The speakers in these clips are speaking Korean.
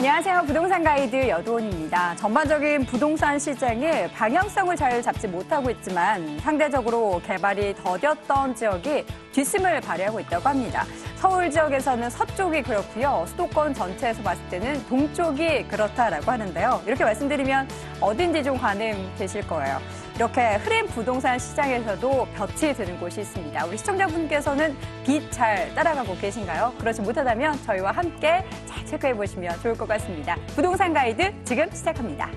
안녕하세요. 부동산 가이드 여도원입니다. 전반적인 부동산 시장이 방향성을 잘 잡지 못하고 있지만 상대적으로 개발이 더뎠던 지역이 뒷심을 발휘하고 있다고 합니다. 서울 지역에서는 서쪽이 그렇고요. 수도권 전체에서 봤을 때는 동쪽이 그렇다라고 하는데요. 이렇게 말씀드리면 어딘지 좀 가늠되실 거예요. 이렇게 흐린 부동산 시장에서도 볕이 드는 곳이 있습니다. 우리 시청자분께서는 빛 잘 따라가고 계신가요? 그렇지 못하다면 저희와 함께 잘 체크해 보시면 좋을 것 같습니다. 부동산 가이드 지금 시작합니다.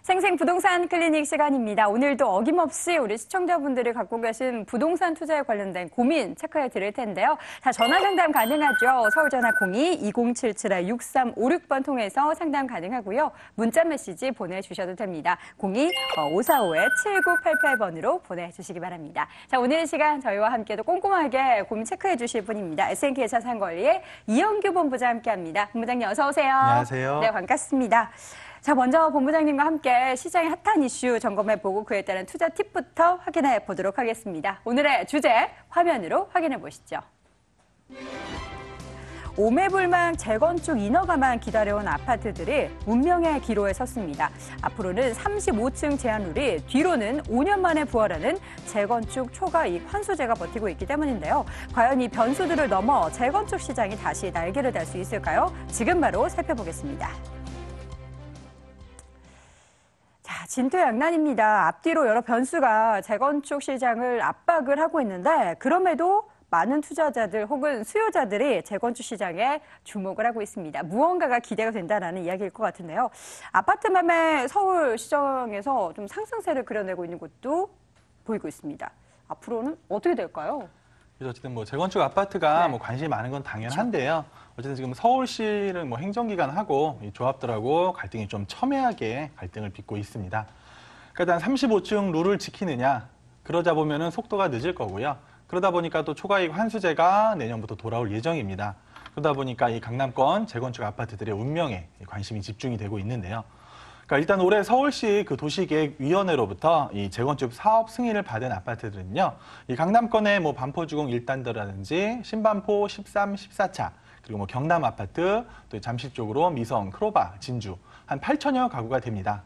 생생 부동산 클리닉 시간입니다. 오늘도 어김없이 우리 시청자분들이 갖고 계신 부동산 투자에 관련된 고민 체크해 드릴 텐데요. 자, 전화 상담 가능하죠. 서울 전화 02-2077-6356번 통해서 상담 가능하고요. 문자 메시지 보내주셔도 됩니다. 02-545-7988번으로 보내주시기 바랍니다. 자, 오늘 시간 저희와 함께도 꼼꼼하게 고민 체크해 주실 분입니다. S&K 자산관리의 이영규 본부장 함께합니다. 본부장님 어서 오세요. 안녕하세요. 네, 반갑습니다. 자, 먼저 본부장님과 함께 시장의 핫한 이슈 점검해보고 그에 따른 투자 팁부터 확인해 보도록 하겠습니다. 오늘의 주제 화면으로 확인해 보시죠. 오매불망 재건축 인허가만 기다려온 아파트들이 운명의 기로에 섰습니다. 앞으로는 35층 제한룰이 뒤로는 5년 만에 부활하는 재건축 초과이익 환수제가 버티고 있기 때문인데요. 과연 이 변수들을 넘어 재건축 시장이 다시 날개를 달 수 있을까요? 지금 바로 살펴보겠습니다. 진퇴양난입니다. 앞뒤로 여러 변수가 재건축 시장을 압박을 하고 있는데 그럼에도 많은 투자자들 혹은 수요자들이 재건축 시장에 주목을 하고 있습니다. 무언가가 기대가 된다는 이야기일 것 같은데요. 아파트 매매 서울 시장에서 좀 상승세를 그려내고 있는 곳도 보이고 있습니다. 앞으로는 어떻게 될까요? 어쨌든 재건축 아파트가 네. 관심이 많은 건 당연한데요. 어쨌든 지금 서울시는 행정기관하고 이 조합들하고 갈등이 좀 첨예하게 갈등을 빚고 있습니다. 그러니까 일단 35층 룰을 지키느냐, 그러자 보면은 속도가 늦을 거고요. 그러다 보니까 또 초과이익 환수제가 내년부터 돌아올 예정입니다. 그러다 보니까 이 강남권 재건축 아파트들의 운명에 관심이 집중이 되고 있는데요. 그러니까 일단 올해 서울시 그 도시계획위원회로부터 이 재건축 사업 승인을 받은 아파트들은요, 이 강남권의 반포주공 1단지라든지 신반포 13, 14차, 그리고 경남 아파트, 또 잠실 쪽으로 미성, 크로바, 진주 한 8천여 가구가 됩니다.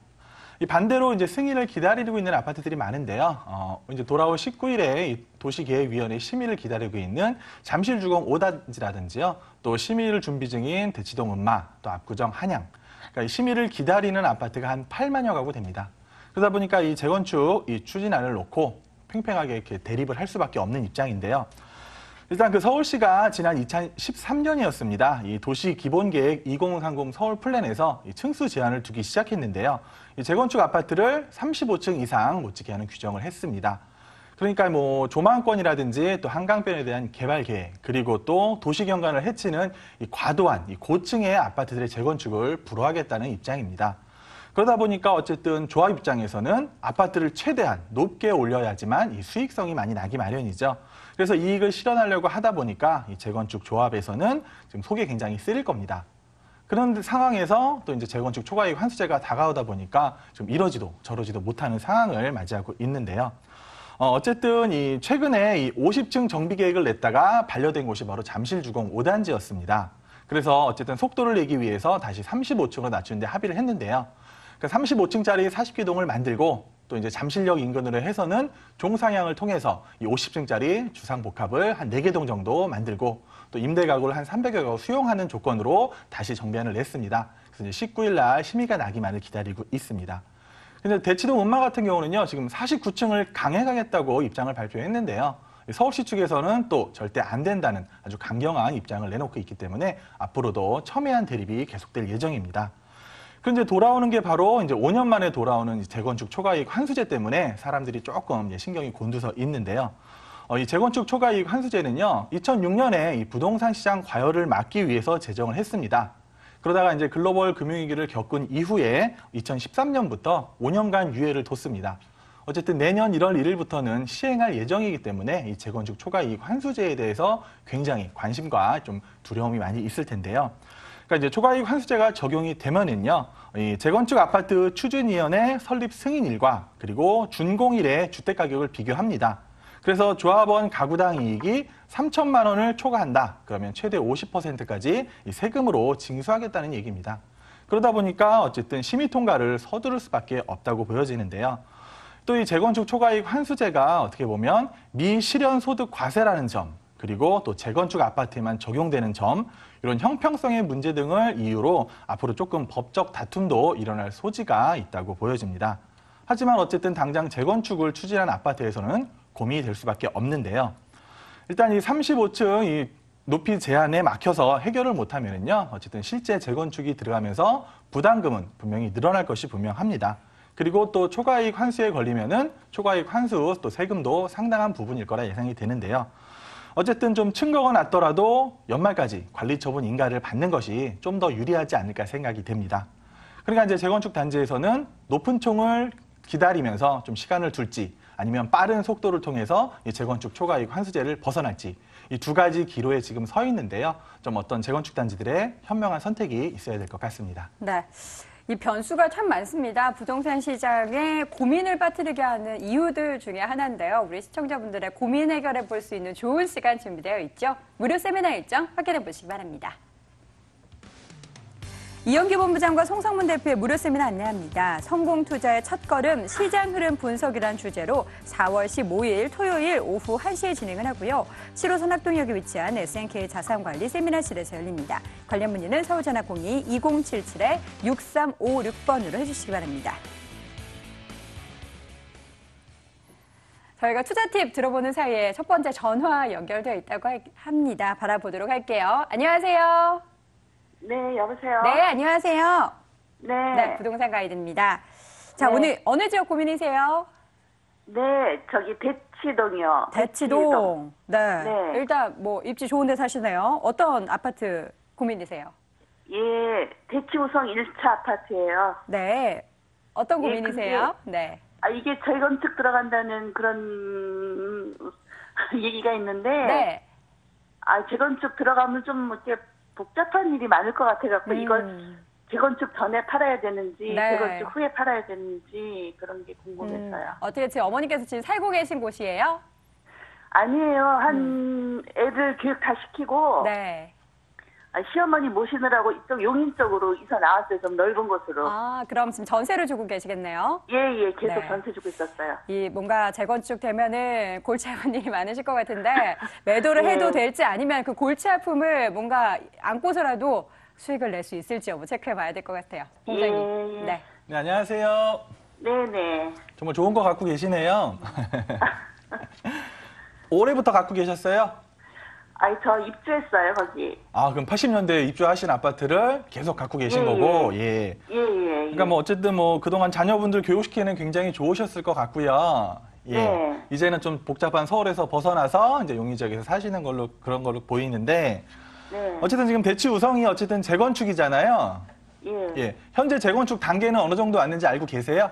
이 반대로 이제 승인을 기다리고 있는 아파트들이 많은데요. 이제 돌아올 19일에 이 도시계획위원회 심의를 기다리고 있는 잠실주공 5단지라든지요, 또 심의를 준비 중인 대치동 음마, 또 압구정 한양. 그러니까 심의를 기다리는 아파트가 한 8만여 가구 됩니다. 그러다 보니까 이 재건축 이 추진안을 놓고 팽팽하게 이렇게 대립을 할 수밖에 없는 입장인데요. 일단 그 서울시가 지난 2013년이었습니다. 이 도시기본계획 2030 서울 플랜에서 이 층수 제한을 두기 시작했는데요. 이 재건축 아파트를 35층 이상 못 짓게 하는 규정을 했습니다. 그러니까 조망권이라든지 또 한강변에 대한 개발 계획, 그리고 또 도시 경관을 해치는 이 과도한 이 고층의 아파트들의 재건축을 불허하겠다는 입장입니다. 그러다 보니까 어쨌든 조합 입장에서는 아파트를 최대한 높게 올려야지만 이 수익성이 많이 나기 마련이죠. 그래서 이익을 실현하려고 하다 보니까 이 재건축 조합에서는 지금 속이 굉장히 쓰릴 겁니다. 그런 상황에서 또 이제 재건축 초과이익 환수제가 다가오다 보니까 좀 이러지도 저러지도 못하는 상황을 맞이하고 있는데요. 어쨌든 최근에 이 50층 정비 계획을 냈다가 반려된 곳이 바로 잠실주공 5단지였습니다. 그래서 어쨌든 속도를 내기 위해서 다시 35층으로 낮추는데 합의를 했는데요. 그러니까 35층짜리 40기동을 만들고 또 이제 잠실역 인근으로 해서는 종상향을 통해서 이 50층짜리 주상복합을 한 4개동 정도 만들고 또 임대 가구를 한 300여 가구 수용하는 조건으로 다시 정비안을 냈습니다. 그래서 이제 19일 날 심의가 나기만을 기다리고 있습니다. 근데 대치동 음마 같은 경우는요, 지금 49층을 강행하겠다고 입장을 발표했는데요. 서울시 측에서는 또 절대 안 된다는 아주 강경한 입장을 내놓고 있기 때문에 앞으로도 첨예한 대립이 계속될 예정입니다. 그런데 돌아오는 게 바로 이제 5년 만에 돌아오는 재건축 초과이익 환수제 때문에 사람들이 조금 신경이 곤두서 있는데요. 이 재건축 초과이익 환수제는요, 2006년에 이 부동산 시장 과열을 막기 위해서 제정을 했습니다. 그러다가 이제 글로벌 금융위기를 겪은 이후에 2013년부터 5년간 유예를 뒀습니다. 어쨌든 내년 1월 1일부터는 시행할 예정이기 때문에 이 재건축 초과이익 환수제에 대해서 굉장히 관심과 좀 두려움이 많이 있을 텐데요. 그러니까 이제 초과이익 환수제가 적용이 되면은요, 이 재건축 아파트 추진위원회 설립 승인일과 그리고 준공일의 주택 가격을 비교합니다. 그래서 조합원 가구당 이익이 3천만 원을 초과한다. 그러면 최대 50%까지 이 세금으로 징수하겠다는 얘기입니다. 그러다 보니까 어쨌든 심의 통과를 서두를 수밖에 없다고 보여지는데요. 또 이 재건축 초과이익 환수제가 어떻게 보면 미실현 소득 과세라는 점, 그리고 또 재건축 아파트에만 적용되는 점, 이런 형평성의 문제 등을 이유로 앞으로 조금 법적 다툼도 일어날 소지가 있다고 보여집니다. 하지만 어쨌든 당장 재건축을 추진한 아파트에서는 고민이 될 수밖에 없는데요. 일단 이 35층 이 높이 제한에 막혀서 해결을 못하면은요, 어쨌든 실제 재건축이 들어가면서 부담금은 분명히 늘어날 것이 분명합니다. 그리고 또 초과이익 환수에 걸리면은 초과이익 환수 또 세금도 상당한 부분일 거라 예상이 되는데요. 어쨌든 좀 층거가 낮더라도 연말까지 관리 처분 인가를 받는 것이 좀 더 유리하지 않을까 생각이 됩니다. 그러니까 이제 재건축 단지에서는 높은 총을 기다리면서 좀 시간을 둘지 아니면 빠른 속도를 통해서 이 재건축 초과이익 환수제를 벗어날지 이 두 가지 기로에 지금 서 있는데요. 좀 어떤 재건축 단지들의 현명한 선택이 있어야 될 것 같습니다. 네. 이 변수가 참 많습니다. 부동산 시장에 고민을 빠뜨리게 하는 이유들 중에 하나인데요. 우리 시청자분들의 고민 해결해 볼 수 있는 좋은 시간 준비되어 있죠. 무료 세미나 일정 확인해 보시기 바랍니다. 이영규 본부장과 송성문 대표의 무료 세미나 안내합니다. 성공 투자의 첫걸음 시장 흐름 분석이란 주제로 4월 15일 토요일 오후 1시에 진행을 하고요. 7호 선악동역에 위치한 SNK 자산관리 세미나실에서 열립니다. 관련 문의는 서울전화 02-2077-6356번으로 해주시기 바랍니다. 저희가 투자 팁 들어보는 사이에 첫 번째 전화 연결되어 있다고 합니다. 받아보도록 할게요. 안녕하세요. 네, 여보세요? 네, 안녕하세요. 네. 네, 부동산 가이드입니다. 자, 네. 오늘 어느 지역 고민이세요? 네, 저기 대치동이요. 대치동. 네. 네. 일단 뭐 입지 좋은 데 사시네요. 어떤 아파트 고민이세요? 예, 대치우성 1차 아파트예요. 네. 어떤 예, 고민이세요? 네. 아, 이게 재건축 들어간다는 그런 얘기가 있는데, 네. 아, 재건축 들어가면 좀 이렇게 복잡한 일이 많을 것 같아갖고, 이걸 재건축 전에 팔아야 되는지, 네. 재건축 후에 팔아야 되는지, 그런 게 궁금했어요. 어떻게 지금 어머니께서 지금 살고 계신 곳이에요? 아니에요. 한 애들 교육 다 시키고, 네. 아, 시어머니 모시느라고 이쪽 용인 쪽으로 이사 나왔어요. 좀 넓은 곳으로. 아, 그럼 지금 전세를 주고 계시겠네요? 예, 계속 네. 전세 주고 있었어요. 이 뭔가 재건축 되면은 골치 아픈 일이 많으실 것 같은데 매도를 해도 될지 아니면 그 골치 아픔을 뭔가 안고서라도 수익을 낼 수 있을지 여부 체크해 봐야 될 것 같아요. 본장님. 예. 네. 네, 안녕하세요. 네네. 정말 좋은 거 갖고 계시네요. 올해부터 갖고 계셨어요? 아니, 저 입주했어요, 거기. 아, 그럼 80년대에 입주하신 아파트를 계속 갖고 계신 거고, 예. 그러니까 뭐 어쨌든 뭐 그동안 자녀분들 교육시키는 굉장히 좋으셨을 것 같고요. 예. 네. 이제는 좀 복잡한 서울에서 벗어나서 이제 용인 지역에서 사시는 걸로 그런 걸로 보이는데, 네. 어쨌든 지금 대치우성이 어쨌든 재건축이잖아요. 예. 예. 현재 재건축 단계는 어느 정도 왔는지 알고 계세요?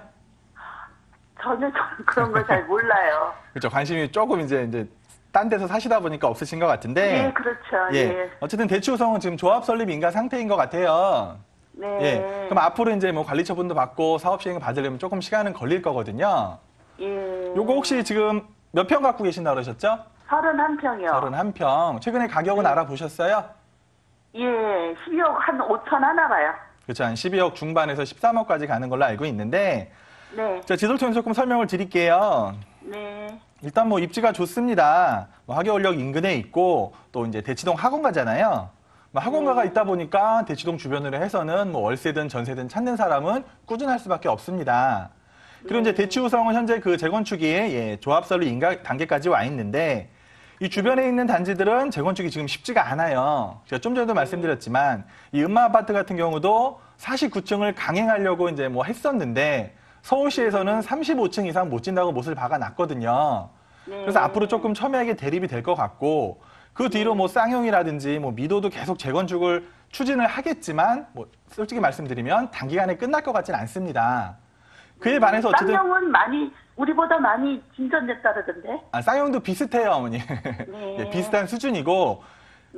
저는 그런 걸 잘 몰라요. 그렇죠. 관심이 조금 이제 딴 데서 사시다 보니까 없으신 것 같은데. 예, 그렇죠. 예. 예. 어쨌든 대치우성은 지금 조합 설립 인가 상태인 것 같아요. 네. 예. 그럼 앞으로 이제 뭐 관리 처분도 받고 사업 시행을 받으려면 조금 시간은 걸릴 거거든요. 예. 요거 혹시 지금 몇 평 갖고 계신다 그러셨죠? 31평이요. 31평. 최근에 가격은 알아보셨어요? 예, 12억 한 5천 하나 봐요. 그렇죠. 한 12억 중반에서 13억까지 가는 걸로 알고 있는데, 네. 제가 지도를 통해서 조금 설명을 드릴게요. 네. 일단 뭐 입지가 좋습니다. 뭐 하계원역 인근에 있고 또 이제 대치동 학원가잖아요. 뭐 학원가가 있다 보니까 대치동 주변으로 해서는 뭐 월세든 전세든 찾는 사람은 꾸준할 수밖에 없습니다. 그리고 이제 대치우성은 현재 그 재건축이 조합 설립 인가 단계까지 와 있는데 이 주변에 있는 단지들은 재건축이 지금 쉽지가 않아요. 제가 좀 전에도 말씀드렸지만 이 음마 아파트 같은 경우도 49층을 강행하려고 이제 뭐 했었는데 서울시에서는 35층 이상 못 진다고 못을 박아놨거든요. 그래서 앞으로 조금 첨예하게 대립이 될 것 같고 그 뒤로 뭐 쌍용이라든지 뭐 미도도 계속 재건축을 추진을 하겠지만 뭐 솔직히 말씀드리면 단기간에 끝날 것 같지는 않습니다. 그에 반해서 어쨌든 쌍용은 우리보다 많이 진전됐다던데. 쌍용도 비슷해요, 어머니. 네. 예, 비슷한 수준이고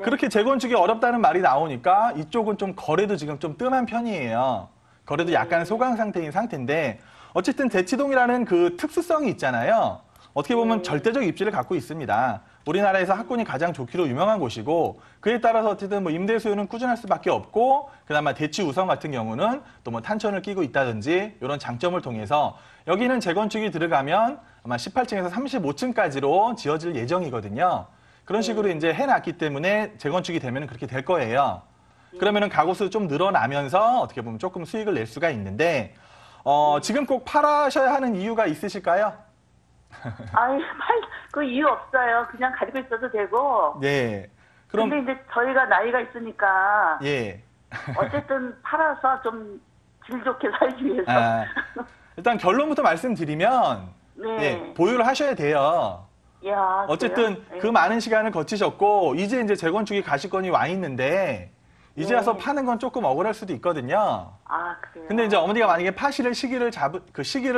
그렇게 재건축이 어렵다는 말이 나오니까 이쪽은 좀 거래도 지금 좀 뜸한 편이에요. 거래도 약간 소강 상태인 상태인데 어쨌든 대치동이라는 그 특수성이 있잖아요. 어떻게 보면 절대적 입지를 갖고 있습니다. 우리나라에서 학군이 가장 좋기로 유명한 곳이고 그에 따라서 어쨌든 뭐 임대 수요는 꾸준할 수밖에 없고 그나마 대치 우성 같은 경우는 또 뭐 탄천을 끼고 있다든지 이런 장점을 통해서 여기는 재건축이 들어가면 아마 18층에서 35층까지로 지어질 예정이거든요. 그런 식으로 이제 해놨기 때문에 재건축이 되면 그렇게 될 거예요. 그러면은 가구수 좀 늘어나면서 어떻게 보면 조금 수익을 낼 수가 있는데 지금 꼭 팔아셔야 하는 이유가 있으실까요? 아이, 그 이유 없어요. 그냥 가지고 있어도 되고. 네. 그럼 근데 이제 저희가 나이가 있으니까 예. 어쨌든 팔아서 좀 질 좋게 살기 위해서. 아, 일단 결론부터 말씀드리면 네. 예, 보유를 하셔야 돼요. 야, 어쨌든 그래요? 그 많은 시간을 거치셨고 이제 재건축이 가시건이 와 있는데 이제 네. 와서 파는 건 조금 억울할 수도 있거든요. 아, 그래요. 근데 이제 어머니가 만약에 파실 시기를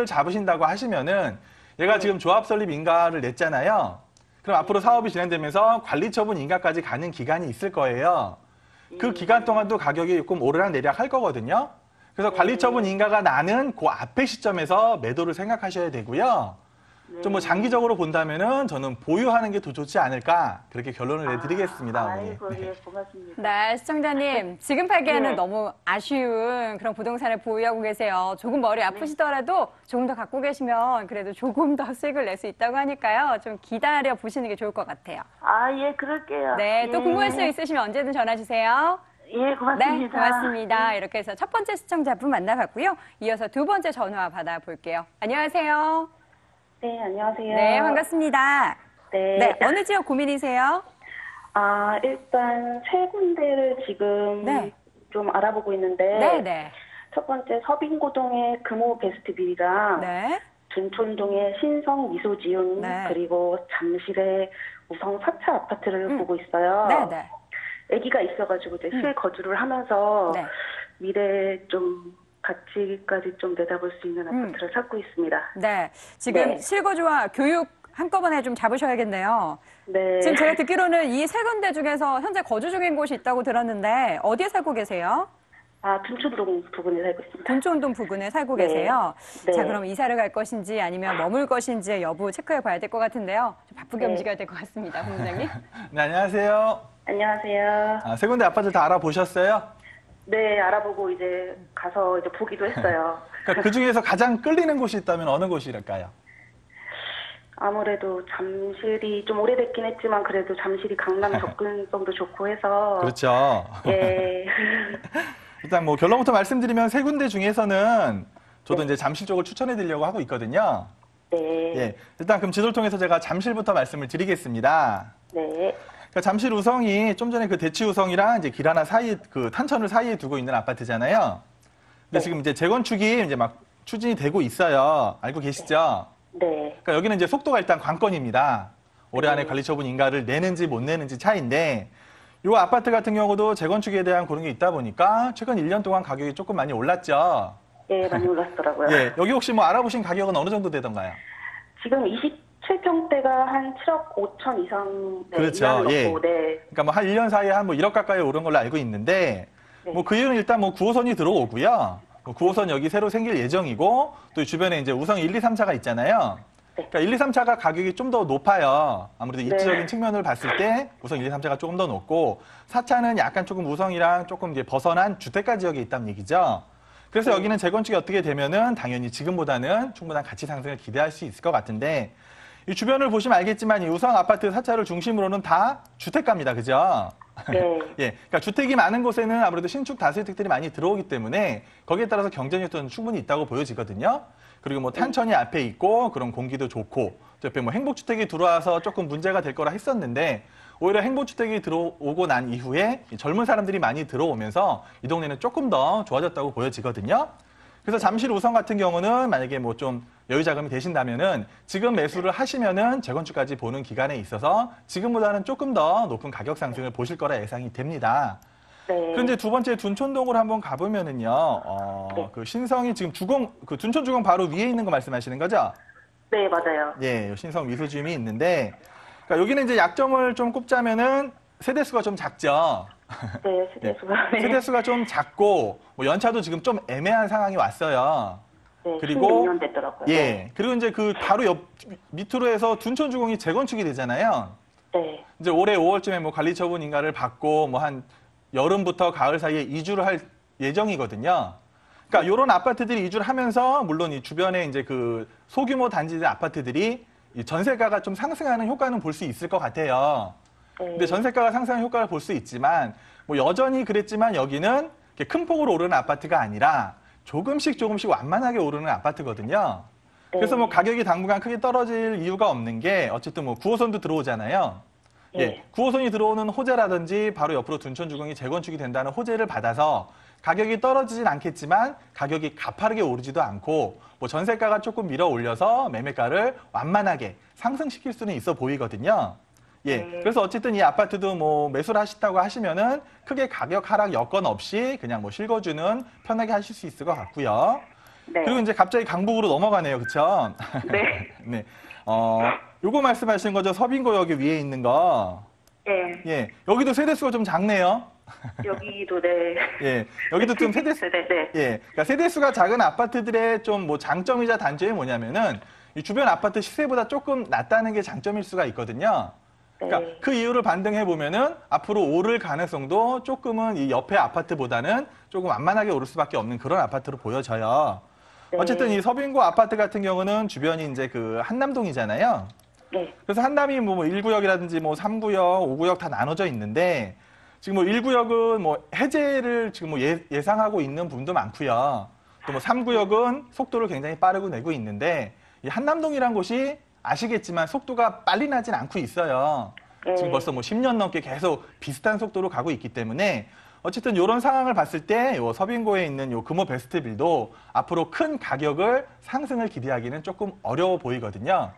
잡으신다고 하시면은 얘가 네. 지금 조합 설립 인가를 냈잖아요. 그럼 앞으로 사업이 진행되면서 관리 처분 인가까지 가는 기간이 있을 거예요. 그 기간 동안도 가격이 조금 오르락내리락 할 거거든요. 그래서 관리 처분 인가가 나는 그 앞에 시점에서 매도를 생각하셔야 되고요. 좀 뭐 장기적으로 본다면은 저는 보유하는 게 더 좋지 않을까 그렇게 결론을 내드리겠습니다. 어머니. 아이고, 예, 고맙습니다. 네, 시청자님. 지금 팔기에는 네. 너무 아쉬운 그런 부동산을 보유하고 계세요. 조금 머리 아프시더라도 조금 더 갖고 계시면 그래도 조금 더 수익을 낼 수 있다고 하니까요. 좀 기다려 보시는 게 좋을 것 같아요. 아, 예, 그럴게요. 네, 또 예. 궁금한 수 있으시면 언제든 전화 주세요. 예, 고맙습니다. 네, 고맙습니다. 이렇게 해서 첫 번째 시청자분 만나봤고요. 이어서 두 번째 전화 받아볼게요. 안녕하세요. 네, 안녕하세요. 네, 반갑습니다. 네. 네, 어느 지역 고민이세요? 아, 일단 세 군데를 지금 네. 좀 알아보고 있는데 네, 네. 첫 번째 서빙고동의 금호 베스트빌이랑 네. 둔촌동의 신성 미소지온 네. 그리고 잠실의 우성 4차 아파트를 보고 있어요. 네, 네. 아기가 있어가지고 이제 실거주를 하면서 네. 미래에 좀 가치까지 좀 내다볼 수 있는 아파트를 찾고 있습니다. 네. 지금 네. 실거주와 교육 한꺼번에 좀 잡으셔야겠네요. 네. 지금 제가 듣기로는 이 세 군데 중에서 현재 거주 중인 곳이 있다고 들었는데 어디에 살고 계세요? 아, 둔촌동 부근에 살고 있습니다. 둔촌동 부근에 살고 네. 계세요. 네. 자, 그럼 이사를 갈 것인지 아니면 머물 것인지의 여부 체크해 봐야 될 것 같은데요. 좀 바쁘게 네. 움직여야 될 것 같습니다, 본부장님. 네, 안녕하세요. 안녕하세요. 세 군데 아파트 다 알아보셨어요? 네, 알아보고 이제 가서 이제 보기도 했어요. 그러니까 그 중에서 가장 끌리는 곳이 있다면 어느 곳일까요? 아무래도 잠실이 좀 오래됐긴 했지만 그래도 잠실이 강남 접근성도 좋고 해서 그렇죠. 예. 일단 뭐 결론부터 말씀드리면 세 군데 중에서는 저도 이제 잠실 쪽을 추천해 드리려고 하고 있거든요. 네. 예. 일단 그럼 지도를 통해서 제가 잠실부터 말씀을 드리겠습니다. 네. 그러니까 잠실 우성이 좀 전에 그 대치 우성이랑 이제 길 하나 사이에 그 탄천을 사이에 두고 있는 아파트잖아요. 근데 네. 지금 이제 재건축이 이제 막 추진이 되고 있어요. 알고 계시죠? 네. 그러니까 여기는 이제 속도가 일단 관건입니다. 올해 안에 네. 관리처분 인가를 내는지 못 내는지 차이인데 이 아파트 같은 경우도 재건축에 대한 그런 게 있다 보니까 최근 1년 동안 가격이 조금 많이 올랐죠. 예, 많이 올랐더라고요. 예, 여기 혹시 뭐 알아보신 가격은 어느 정도 되던가요? 지금 27평대가 한 7억 5천 이상 네, 그렇죠. 이하는 예. 넣고, 네. 그러니까 뭐 한 1년 사이에 한 뭐 1억 가까이 오른 걸로 알고 있는데 네. 뭐 그 이유는 일단 뭐 9호선이 들어오고요. 9호선 여기 새로 생길 예정이고 또 주변에 이제 우성 1, 2, 3차가 있잖아요. 네. 그러니까 1, 2, 3차가 가격이 좀 더 높아요. 아무래도 네. 입지적인 측면을 봤을 때 우성 1, 2, 3차가 조금 더 높고 4차는 약간 조금 우성이랑 조금 이제 벗어난 주택가 지역에 있다는 얘기죠. 그래서 네. 여기는 재건축이 어떻게 되면은 당연히 지금보다는 충분한 가치 상승을 기대할 수 있을 것 같은데 이 주변을 보시면 알겠지만 이 우성 아파트 4차를 중심으로는 다 주택가입니다. 그죠? 네. 예, 그러니까 주택이 많은 곳에는 아무래도 신축 다세대들이 많이 들어오기 때문에 거기에 따라서 경쟁이 또 충분히 있다고 보여지거든요. 그리고 뭐 탄천이 앞에 있고 그런 공기도 좋고 또 옆에 뭐 행복주택이 들어와서 조금 문제가 될 거라 했었는데 오히려 행복주택이 들어오고 난 이후에 젊은 사람들이 많이 들어오면서 이 동네는 조금 더 좋아졌다고 보여지거든요. 그래서 잠실 우성 같은 경우는 만약에 뭐 좀 여유 자금이 되신다면은 지금 매수를 하시면은 재건축까지 보는 기간에 있어서 지금보다는 조금 더 높은 가격 상승을 보실 거라 예상이 됩니다. 네. 그런데 두 번째 둔촌동을 한번 가보면은요, 네. 그 신성이 지금 그 둔촌 주공 바로 위에 있는 거 말씀하시는 거죠? 네, 맞아요. 예, 신성 미소지움이 있는데, 그러니까 여기는 이제 약점을 좀 꼽자면은 세대수가 좀 작죠. 네, 세대수가. 네. 세대수가 좀 작고 뭐 연차도 지금 좀 애매한 상황이 왔어요. 네, 그리고 16년 됐더라고요. 예. 그리고 이제 그 바로 옆 밑으로 해서 둔촌주공이 재건축이 되잖아요. 네. 이제 올해 5월쯤에 뭐 관리처분 인가를 받고 뭐 한 여름부터 가을 사이에 이주를 할 예정이거든요. 그러니까 이런 아파트들이 이주를 하면서 물론 이 주변에 이제 그 소규모 단지들 아파트들이 이 전세가가 좀 상승하는 효과는 볼 수 있을 것 같아요. 네. 근데 전세가가 상승하는 효과를 볼 수 있지만 뭐 여전히 그랬지만 여기는 이렇게 큰 폭으로 오르는 아파트가 아니라 조금씩 완만하게 오르는 아파트거든요. 그래서 뭐 가격이 당분간 크게 떨어질 이유가 없는 게 어쨌든 뭐 9호선도 들어오잖아요. 네. 예, 9호선이 들어오는 호재라든지 바로 옆으로 둔촌주공이 재건축이 된다는 호재를 받아서 가격이 떨어지진 않겠지만 가격이 가파르게 오르지도 않고 뭐 전세가가 조금 밀어 올려서 매매가를 완만하게 상승시킬 수는 있어 보이거든요. 예, 그래서 어쨌든 이 아파트도 뭐 매수를 하신다고 하시면은 크게 가격 하락 여건 없이 그냥 뭐 실거주는 편하게 하실 수 있을 것 같고요. 네. 그리고 이제 갑자기 강북으로 넘어가네요, 그렇죠? 네. 네, 요거 말씀하시는 거죠? 서빙고 여기 위에 있는 거. 네. 예, 여기도 세대수가 좀 작네요. 여기도 네. 예, 여기도 좀 세대수. 네, 네. 예, 그러니까 세대수가 작은 아파트들의 좀 뭐 장점이자 단점이 뭐냐면은 이 주변 아파트 시세보다 조금 낮다는 게 장점일 수가 있거든요. 그러니까 네. 그 이유를 반등해 보면은 앞으로 오를 가능성도 조금은 이 옆에 아파트보다는 조금 완만하게 오를 수밖에 없는 그런 아파트로 보여져요. 네. 어쨌든 이 서빙고 아파트 같은 경우는 주변이 이제 그 한남동이잖아요. 네. 그래서 한남이 뭐 1구역이라든지 뭐 3구역, 5구역 다 나눠져 있는데 지금 뭐 1구역은 뭐 해제를 지금 뭐 예상하고 있는 분도 많고요. 또 뭐 3구역은 속도를 굉장히 빠르고 내고 있는데 이 한남동이란 곳이 아시겠지만 속도가 빨리 나진 않고 있어요. 지금 벌써 뭐 10년 넘게 계속 비슷한 속도로 가고 있기 때문에 어쨌든 이런 상황을 봤을 때 요 서빙고에 있는 요 금호 베스트빌도 앞으로 큰 가격을 상승을 기대하기는 조금 어려워 보이거든요.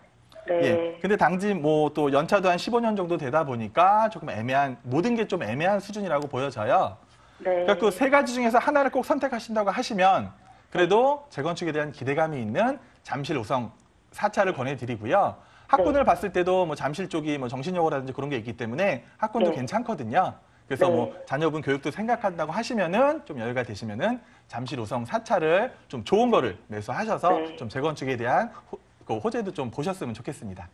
네. 예. 근데 당지 뭐 또 연차도 한 15년 정도 되다 보니까 조금 애매한 모든 게 좀 애매한 수준이라고 보여져요. 네. 그러니까 그 세 가지 중에서 하나를 꼭 선택하신다고 하시면 그래도 재건축에 대한 기대감이 있는 잠실 5성 4차를 권해드리고요. 학군을 봤을 때도 뭐 잠실 쪽이 뭐 정신여고라든지 그런 게 있기 때문에 학군도 네. 괜찮거든요. 그래서 네. 뭐 자녀분 교육도 생각한다고 하시면은 좀 여유가 되시면은 잠실 5성 4차를 좀 좋은 거를 매수하셔서 네. 좀 재건축에 대한 그 호재도 좀 보셨으면 좋겠습니다.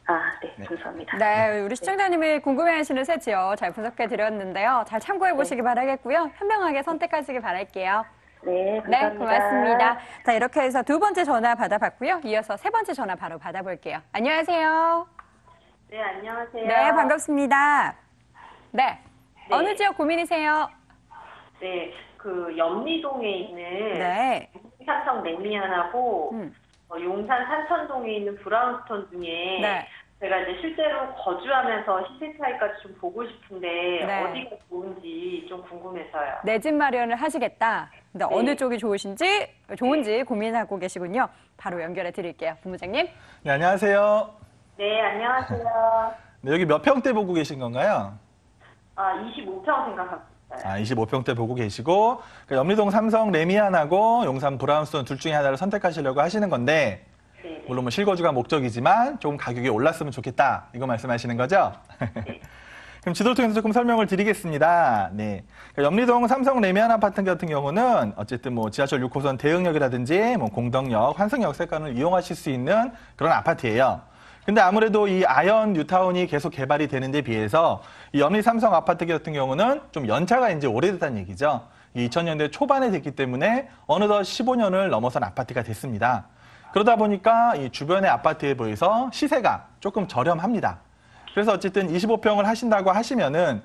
아, 네. 감사합니다. 네, 우리 시청자님이 궁금해하시는 새 지역 잘 분석해 드렸는데요. 잘 참고해 보시기 바라겠고요. 현명하게 선택하시기 바랄게요. 네, 네, 감사합니다. 고맙습니다. 자, 이렇게 해서 두 번째 전화 받아봤고요. 이어서 세 번째 전화 바로 받아볼게요. 안녕하세요. 네, 안녕하세요. 네, 반갑습니다. 네, 어느 지역 고민이세요? 네, 그 염리동에 있는 네. 삼성 냉미안하고 음. 용산 산천동에 있는 브라운스톤 중에 네. 제가 이제 실제로 거주하면서 시세 차이까지 좀 보고 싶은데 네. 어디가 좋은지 좀 궁금해서요. 내 집 마련을 하시겠다. 근데 네. 어느 쪽이 좋은지 고민하고 계시군요. 바로 연결해 드릴게요. 본부장님. 네, 안녕하세요. 네, 안녕하세요. 네, 여기 몇 평대 보고 계신 건가요? 25평 생각하고 있어요. 25평대 보고 계시고 그러니까 염리동 삼성 레미안하고 용산 브라운스톤 둘 중에 하나를 선택하시려고 하시는 건데 네. 물론 뭐 실거주가 목적이지만 조금 가격이 올랐으면 좋겠다 이거 말씀하시는 거죠? 그럼 지도를 통해서 조금 설명을 드리겠습니다. 네, 그러니까 염리동 삼성 레미안 아파트 같은 경우는 어쨌든 뭐 지하철 6호선 대흥역이라든지 뭐 공덕역, 환승역 세권을 이용하실 수 있는 그런 아파트예요. 근데 아무래도 이 아현 뉴타운이 계속 개발이 되는 데 비해서 이 염리 삼성 아파트 같은 경우는 좀 연차가 이제 오래됐다는 얘기죠. 2000년대 초반에 됐기 때문에 어느덧 15년을 넘어선 아파트가 됐습니다. 그러다 보니까 이 주변의 아파트에 비해서 시세가 조금 저렴합니다. 그래서 어쨌든 25평을 하신다고 하시면은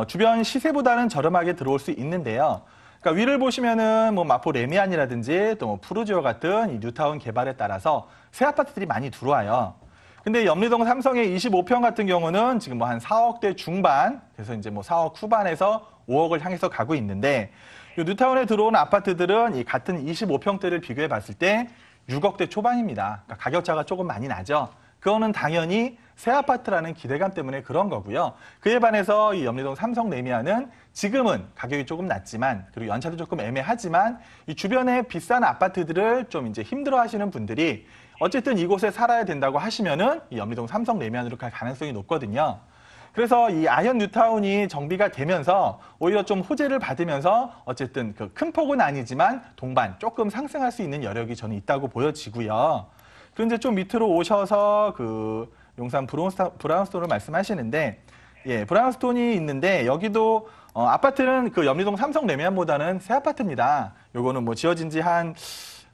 주변 시세보다는 저렴하게 들어올 수 있는데요. 그러니까 위를 보시면은 뭐 마포 레미안이라든지 또 뭐 푸르지오 같은 이 뉴타운 개발에 따라서 새 아파트들이 많이 들어와요. 근데 염리동 삼성의 25평 같은 경우는 지금 뭐 한 4억대 중반, 그래서 이제 뭐 4억 후반에서 5억을 향해서 가고 있는데, 이 뉴타운에 들어온 아파트들은 이 같은 25평대를 비교해 봤을 때 6억대 초반입니다. 그러니까 가격 차가 조금 많이 나죠. 그거는 당연히 새 아파트라는 기대감 때문에 그런 거고요. 그에 반해서 이 염리동 삼성 레미안은 지금은 가격이 조금 낮지만, 그리고 연차도 조금 애매하지만, 이 주변에 비싼 아파트들을 좀 이제 힘들어 하시는 분들이 어쨌든 이곳에 살아야 된다고 하시면은 이 염리동 삼성 레미안으로 갈 가능성이 높거든요. 그래서 이 아현 뉴타운이 정비가 되면서 오히려 좀 호재를 받으면서 어쨌든 그 큰 폭은 아니지만 동반 조금 상승할 수 있는 여력이 저는 있다고 보여지고요. 그런데 좀 밑으로 오셔서 그 용산 브라운스톤을 말씀하시는데, 예, 브라운스톤이 있는데 여기도 아파트는 그 염리동 삼성 레미안보다는 새 아파트입니다. 요거는 뭐 지어진 지 한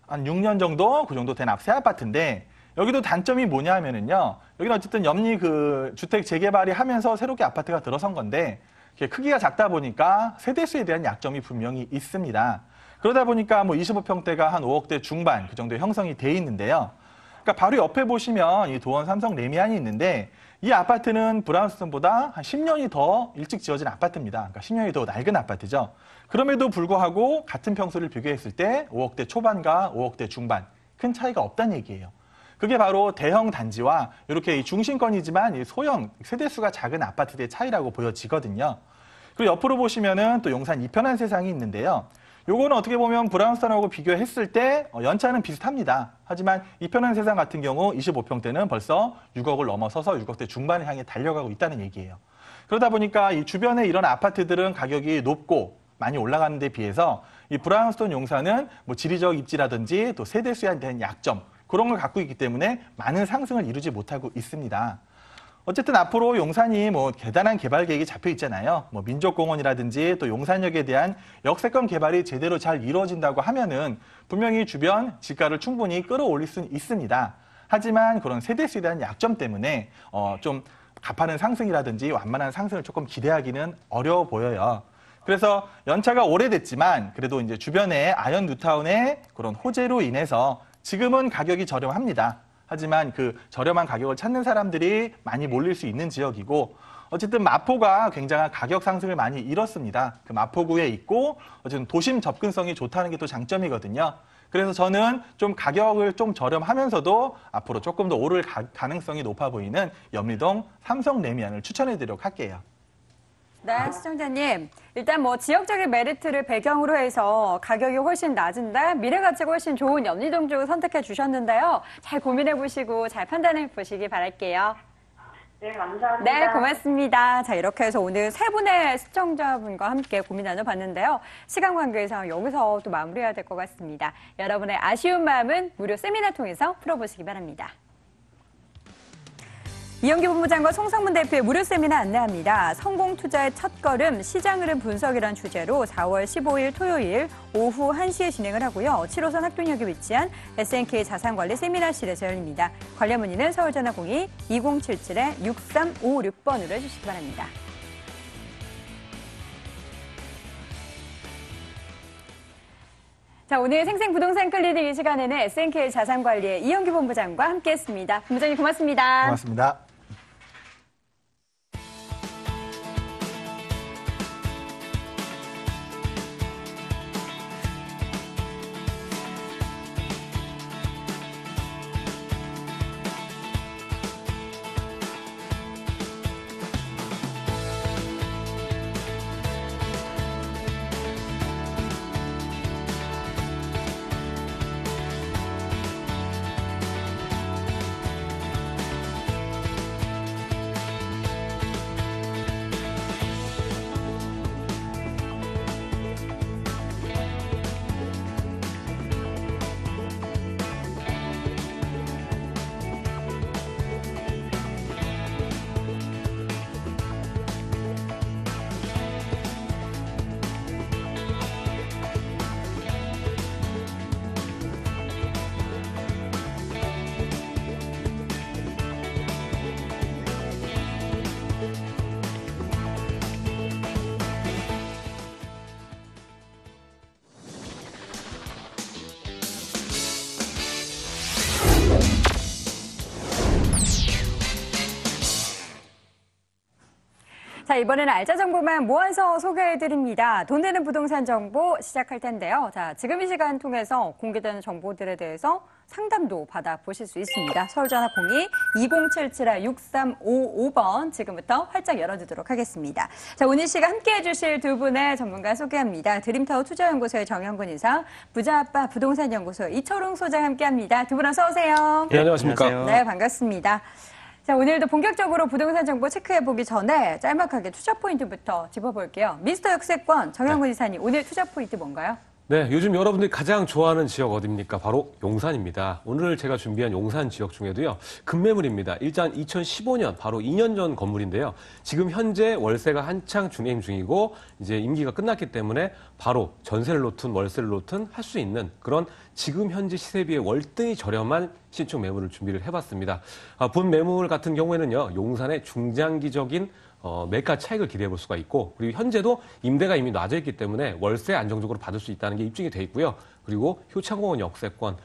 6년 정도 그 정도 된 새 아파트인데, 여기도 단점이 뭐냐 하면은요, 여기는 어쨌든 염리 그 주택 재개발이 하면서 새롭게 아파트가 들어선 건데, 크기가 작다 보니까 세대수에 대한 약점이 분명히 있습니다. 그러다 보니까 뭐 25평대가 한 5억대 중반 그 정도 형성이 돼 있는데요. 그러니까 바로 옆에 보시면 이 도원 삼성 레미안이 있는데, 이 아파트는 브라운스톤보다 한 10년이 더 일찍 지어진 아파트입니다. 그러니까 10년이 더 낡은 아파트죠. 그럼에도 불구하고 같은 평수를 비교했을 때 5억대 초반과 5억대 중반 큰 차이가 없다는 얘기예요. 그게 바로 대형 단지와 이렇게 중심권이지만 이 소형 세대수가 작은 아파트의 차이라고 보여지거든요. 그리고 옆으로 보시면은 또 용산 이편한 세상이 있는데요. 요거는 어떻게 보면 브라운스톤하고 비교했을 때 연차는 비슷합니다. 하지만 이편한 세상 같은 경우 25평대는 벌써 6억을 넘어서서 6억대 중반을 향해 달려가고 있다는 얘기예요. 그러다 보니까 이 주변에 이런 아파트들은 가격이 높고 많이 올라가는 데 비해서 이 브라운스톤 용산은 뭐 지리적 입지라든지 또 세대수에 대한 약점, 그런 걸 갖고 있기 때문에 많은 상승을 이루지 못하고 있습니다. 어쨌든 앞으로 용산이 뭐 대단한 개발 계획이 잡혀 있잖아요. 뭐 민족공원이라든지 또 용산역에 대한 역세권 개발이 제대로 잘 이루어진다고 하면은 분명히 주변 지가를 충분히 끌어올릴 수는 있습니다. 하지만 그런 세대수에 대한 약점 때문에 좀 가파른 상승이라든지 완만한 상승을 조금 기대하기는 어려워 보여요. 그래서 연차가 오래됐지만 그래도 이제 주변에 아현 뉴타운의 그런 호재로 인해서 지금은 가격이 저렴합니다. 하지만 그 저렴한 가격을 찾는 사람들이 많이 몰릴 수 있는 지역이고, 어쨌든 마포가 굉장한 가격 상승을 많이 이뤘습니다. 그 마포구에 있고 어쨌든 도심 접근성이 좋다는 게 또 장점이거든요. 그래서 저는 좀 가격을 좀 저렴하면서도 앞으로 조금 더 오를 가능성이 높아 보이는 염리동 삼성 레미안을 추천해드리도록 할게요. 네, 시청자님. 일단 뭐 지역적인 메리트를 배경으로 해서 가격이 훨씬 낮은데 미래 가치가 훨씬 좋은 염리동 쪽을 선택해 주셨는데요. 잘 고민해 보시고 잘 판단해 보시기 바랄게요. 네, 감사합니다. 네, 고맙습니다. 자, 이렇게 해서 오늘 세 분의 시청자분과 함께 고민 나눠봤는데요. 시간 관계상 여기서 또 마무리해야 될 것 같습니다. 여러분의 아쉬운 마음은 무료 세미나 통해서 풀어보시기 바랍니다. 이영기 본부장과 송성문 대표의 무료 세미나 안내합니다. 성공 투자의 첫걸음, 시장 흐름 분석이라는 주제로 4월 15일 토요일 오후 1시에 진행을 하고요. 7호선 학동역에 위치한 SNK 자산관리 세미나실에서 열립니다. 관련 문의는 서울전화 02-2077-6356번으로 해주시기 바랍니다. 자, 오늘 생생부동산 클리닉 이 시간에는 SNK 자산관리의 이영기 본부장과 함께했습니다. 본부장님 고맙습니다. 고맙습니다. 자, 이번에는 알짜 정보만 모아서 소개해드립니다. 돈 되는 부동산 정보 시작할 텐데요. 자, 지금 이 시간 통해서 공개되는 정보들에 대해서 상담도 받아보실 수 있습니다. 서울전화 02-2077-6355번 지금부터 활짝 열어두도록 하겠습니다. 자, 오늘 시간 함께해 주실 두 분의 전문가 소개합니다. 드림타워 투자연구소의 정영근 이사, 부자아빠 부동산연구소 이철웅 소장 함께합니다. 두 분 어서 오세요. 네, 안녕하십니까. 네, 반갑습니다. 자, 오늘도 본격적으로 부동산 정보 체크해보기 전에 짤막하게 투자 포인트부터 짚어볼게요. 미스터 역세권 정영훈 이사님, 오늘 투자 포인트 뭔가요? 네, 요즘 여러분들이 가장 좋아하는 지역 어디입니까? 바로 용산입니다. 오늘 제가 준비한 용산 지역 중에도요, 급매물입니다. 일단 2015년, 바로 2년 전 건물인데요. 지금 현재 월세가 한창 준행 중이고, 이제 임기가 끝났기 때문에 바로 전세를 놓든 월세를 놓든 할 수 있는 그런 지금 현재 시세 비해 월등히 저렴한 신축 매물을 준비를 해봤습니다. 본 매물 같은 경우에는요, 용산의 중장기적인 매가 차익을 기대해 볼 수가 있고, 그리고 현재도 임대가 이미 놔져 있기 때문에 월세 안정적으로 받을 수 있다는 게 입증이 돼 있고요. 그리고 효창공원 역세권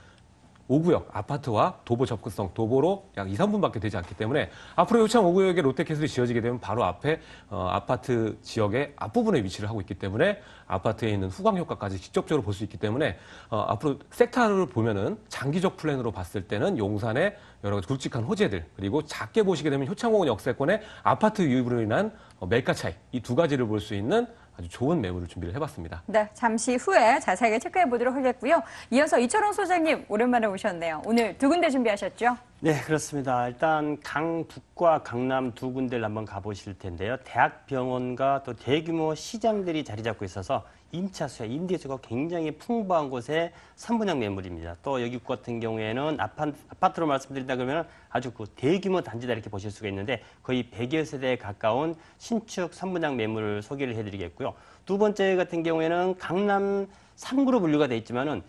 5구역 아파트와 도보 접근성, 도보로 약 2, 3분밖에 되지 않기 때문에 앞으로 효창 5구역에 롯데캐슬이 지어지게 되면 바로 앞에 아파트 지역의 앞부분에 위치를 하고 있기 때문에 아파트에 있는 후광 효과까지 직접적으로 볼 수 있기 때문에 앞으로 섹터를 보면은 장기적 플랜으로 봤을 때는 용산의 여러 가지 굵직한 호재들, 그리고 작게 보시게 되면 효창공원 역세권의 아파트 유입으로 인한 매가 차이, 이 두 가지를 볼 수 있는 아주 좋은 매물을 준비를 해봤습니다. 네, 잠시 후에 자세하게 체크해보도록 하겠고요. 이어서 이철원 소장님, 오랜만에 오셨네요. 오늘 두 군데 준비하셨죠? 네, 그렇습니다. 일단 강북과 강남 두 군데를 한번 가보실 텐데요. 대학병원과 또 대규모 시장들이 자리 잡고 있어서 임차수야, 임대수가 굉장히 풍부한 곳에 3분양 매물입니다. 또 여기 같은 경우에는 아파트로 말씀드린다 그러면 아주 그 대규모 단지다 이렇게 보실 수가 있는데 거의 100여 세대에 가까운 신축 3분양 매물을 소개를 해드리겠고요. 두 번째 같은 경우에는 강남 3구로 분류가 돼 있지만은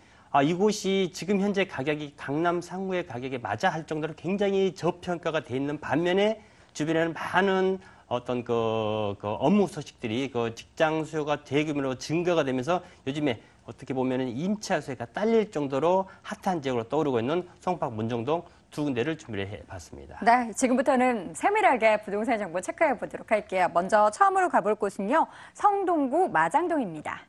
이곳이 지금 현재 가격이 강남 상구의 가격에 맞아 할 정도로 굉장히 저평가가 돼 있는 반면에 주변에는 많은 어떤 그 업무 소식들이 그 직장 수요가 대규모로 증가가 되면서 요즘에 어떻게 보면은 임차 수요가 딸릴 정도로 핫한 지역으로 떠오르고 있는 송파 문정동 두 군데를 준비를 해봤습니다. 네, 지금부터는 세밀하게 부동산 정보 체크해보도록 할게요. 먼저 처음으로 가볼 곳은요, 성동구 마장동입니다.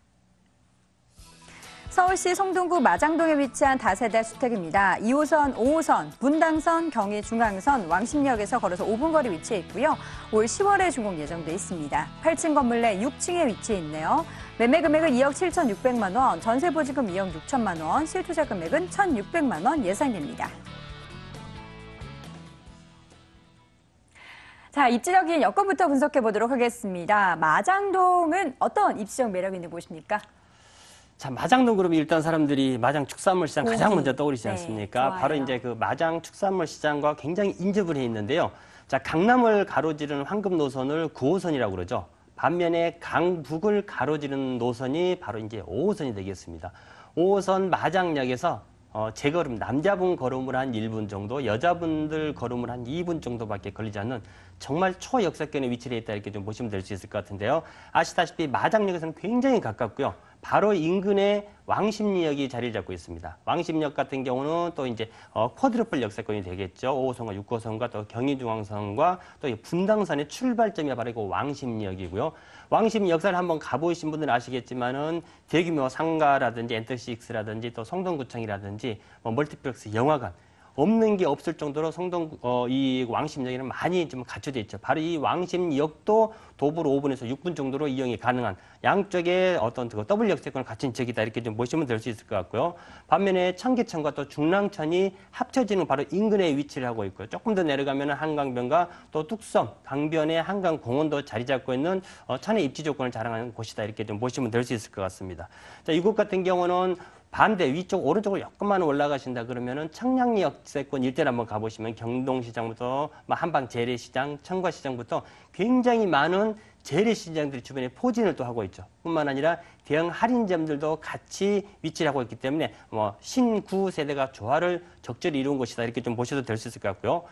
서울시 성동구 마장동에 위치한 다세대 주택입니다. 2호선, 5호선, 분당선, 경의중앙선, 왕십역에서 걸어서 5분 거리 위치해 있고요. 올 10월에 준공 예정돼 있습니다. 8층 건물 내 6층에 위치해 있네요. 매매 금액은 2억 7,600만 원, 전세 보증금 2억 6천만 원, 실투자 금액은 1,600만 원 예상됩니다. 자, 입지적인 여건부터 분석해 보도록 하겠습니다. 마장동은 어떤 입지적 매력이 있는 곳입니까? 자, 마장동 그러면 일단 사람들이 마장 축산물 시장 가장 먼저 떠오르지 네, 않습니까? 좋아요. 바로 이제 그 마장 축산물 시장과 굉장히 인접을 해 있는데요. 자, 강남을 가로지르는 황금 노선을 9호선이라고 그러죠. 반면에 강북을 가로지르는 노선이 바로 이제 5호선이 되겠습니다. 5호선 마장역에서 제걸음, 남자분 걸음을 한 1분 정도, 여자분들 걸음을 한 2분 정도밖에 걸리지 않는 정말 초역세권에 위치해 있다 이렇게 좀 보시면 될 수 있을 것 같은데요. 아시다시피 마장역에서는 굉장히 가깝고요. 바로 인근에 왕십리역이 자리를 잡고 있습니다. 왕십역 같은 경우는 또 이제 쿼드루플 역세권이 되겠죠. 5호선과 6호선과 또 경의중앙선과 또 분당선의 출발점이 바로 그 왕십리역이고요. 왕십 역사를 한번 가보신 분들은 아시겠지만은 대규모 상가라든지 엔터식스라든지 또 성동구청이라든지 멀티플렉스 영화관 없는 게 없을 정도로 이 왕십역에는 많이 좀 갖춰져 있죠. 바로 이 왕십역도 도보로 5분에서 6분 정도로 이용이 가능한 양쪽에 어떤 그 더블 역세권을 갖춘 지역이다 이렇게 좀 보시면 될 수 있을 것 같고요. 반면에 청계천과 또 중랑천이 합쳐지는 바로 인근에 위치를 하고 있고요. 조금 더 내려가면 한강변과 또 뚝섬, 강변의 한강공원도 자리 잡고 있는 천혜 입지 조건을 자랑하는 곳이다 이렇게 좀 보시면 될 수 있을 것 같습니다. 자, 이곳 같은 경우는 반대 위쪽 오른쪽으로 조금만 올라가신다 그러면은 청량역세권 일대를 한번 가보시면 경동시장부터 한방 재래시장, 청과시장부터 굉장히 많은 재래시장들이 주변에 포진을 또 하고 있죠. 뿐만 아니라 대형 할인점들도 같이 위치를 하고 있기 때문에 신구 세대가 조화를 적절히 이룬 곳이다 이렇게 좀 보셔도 될 수 있을 것 같고요.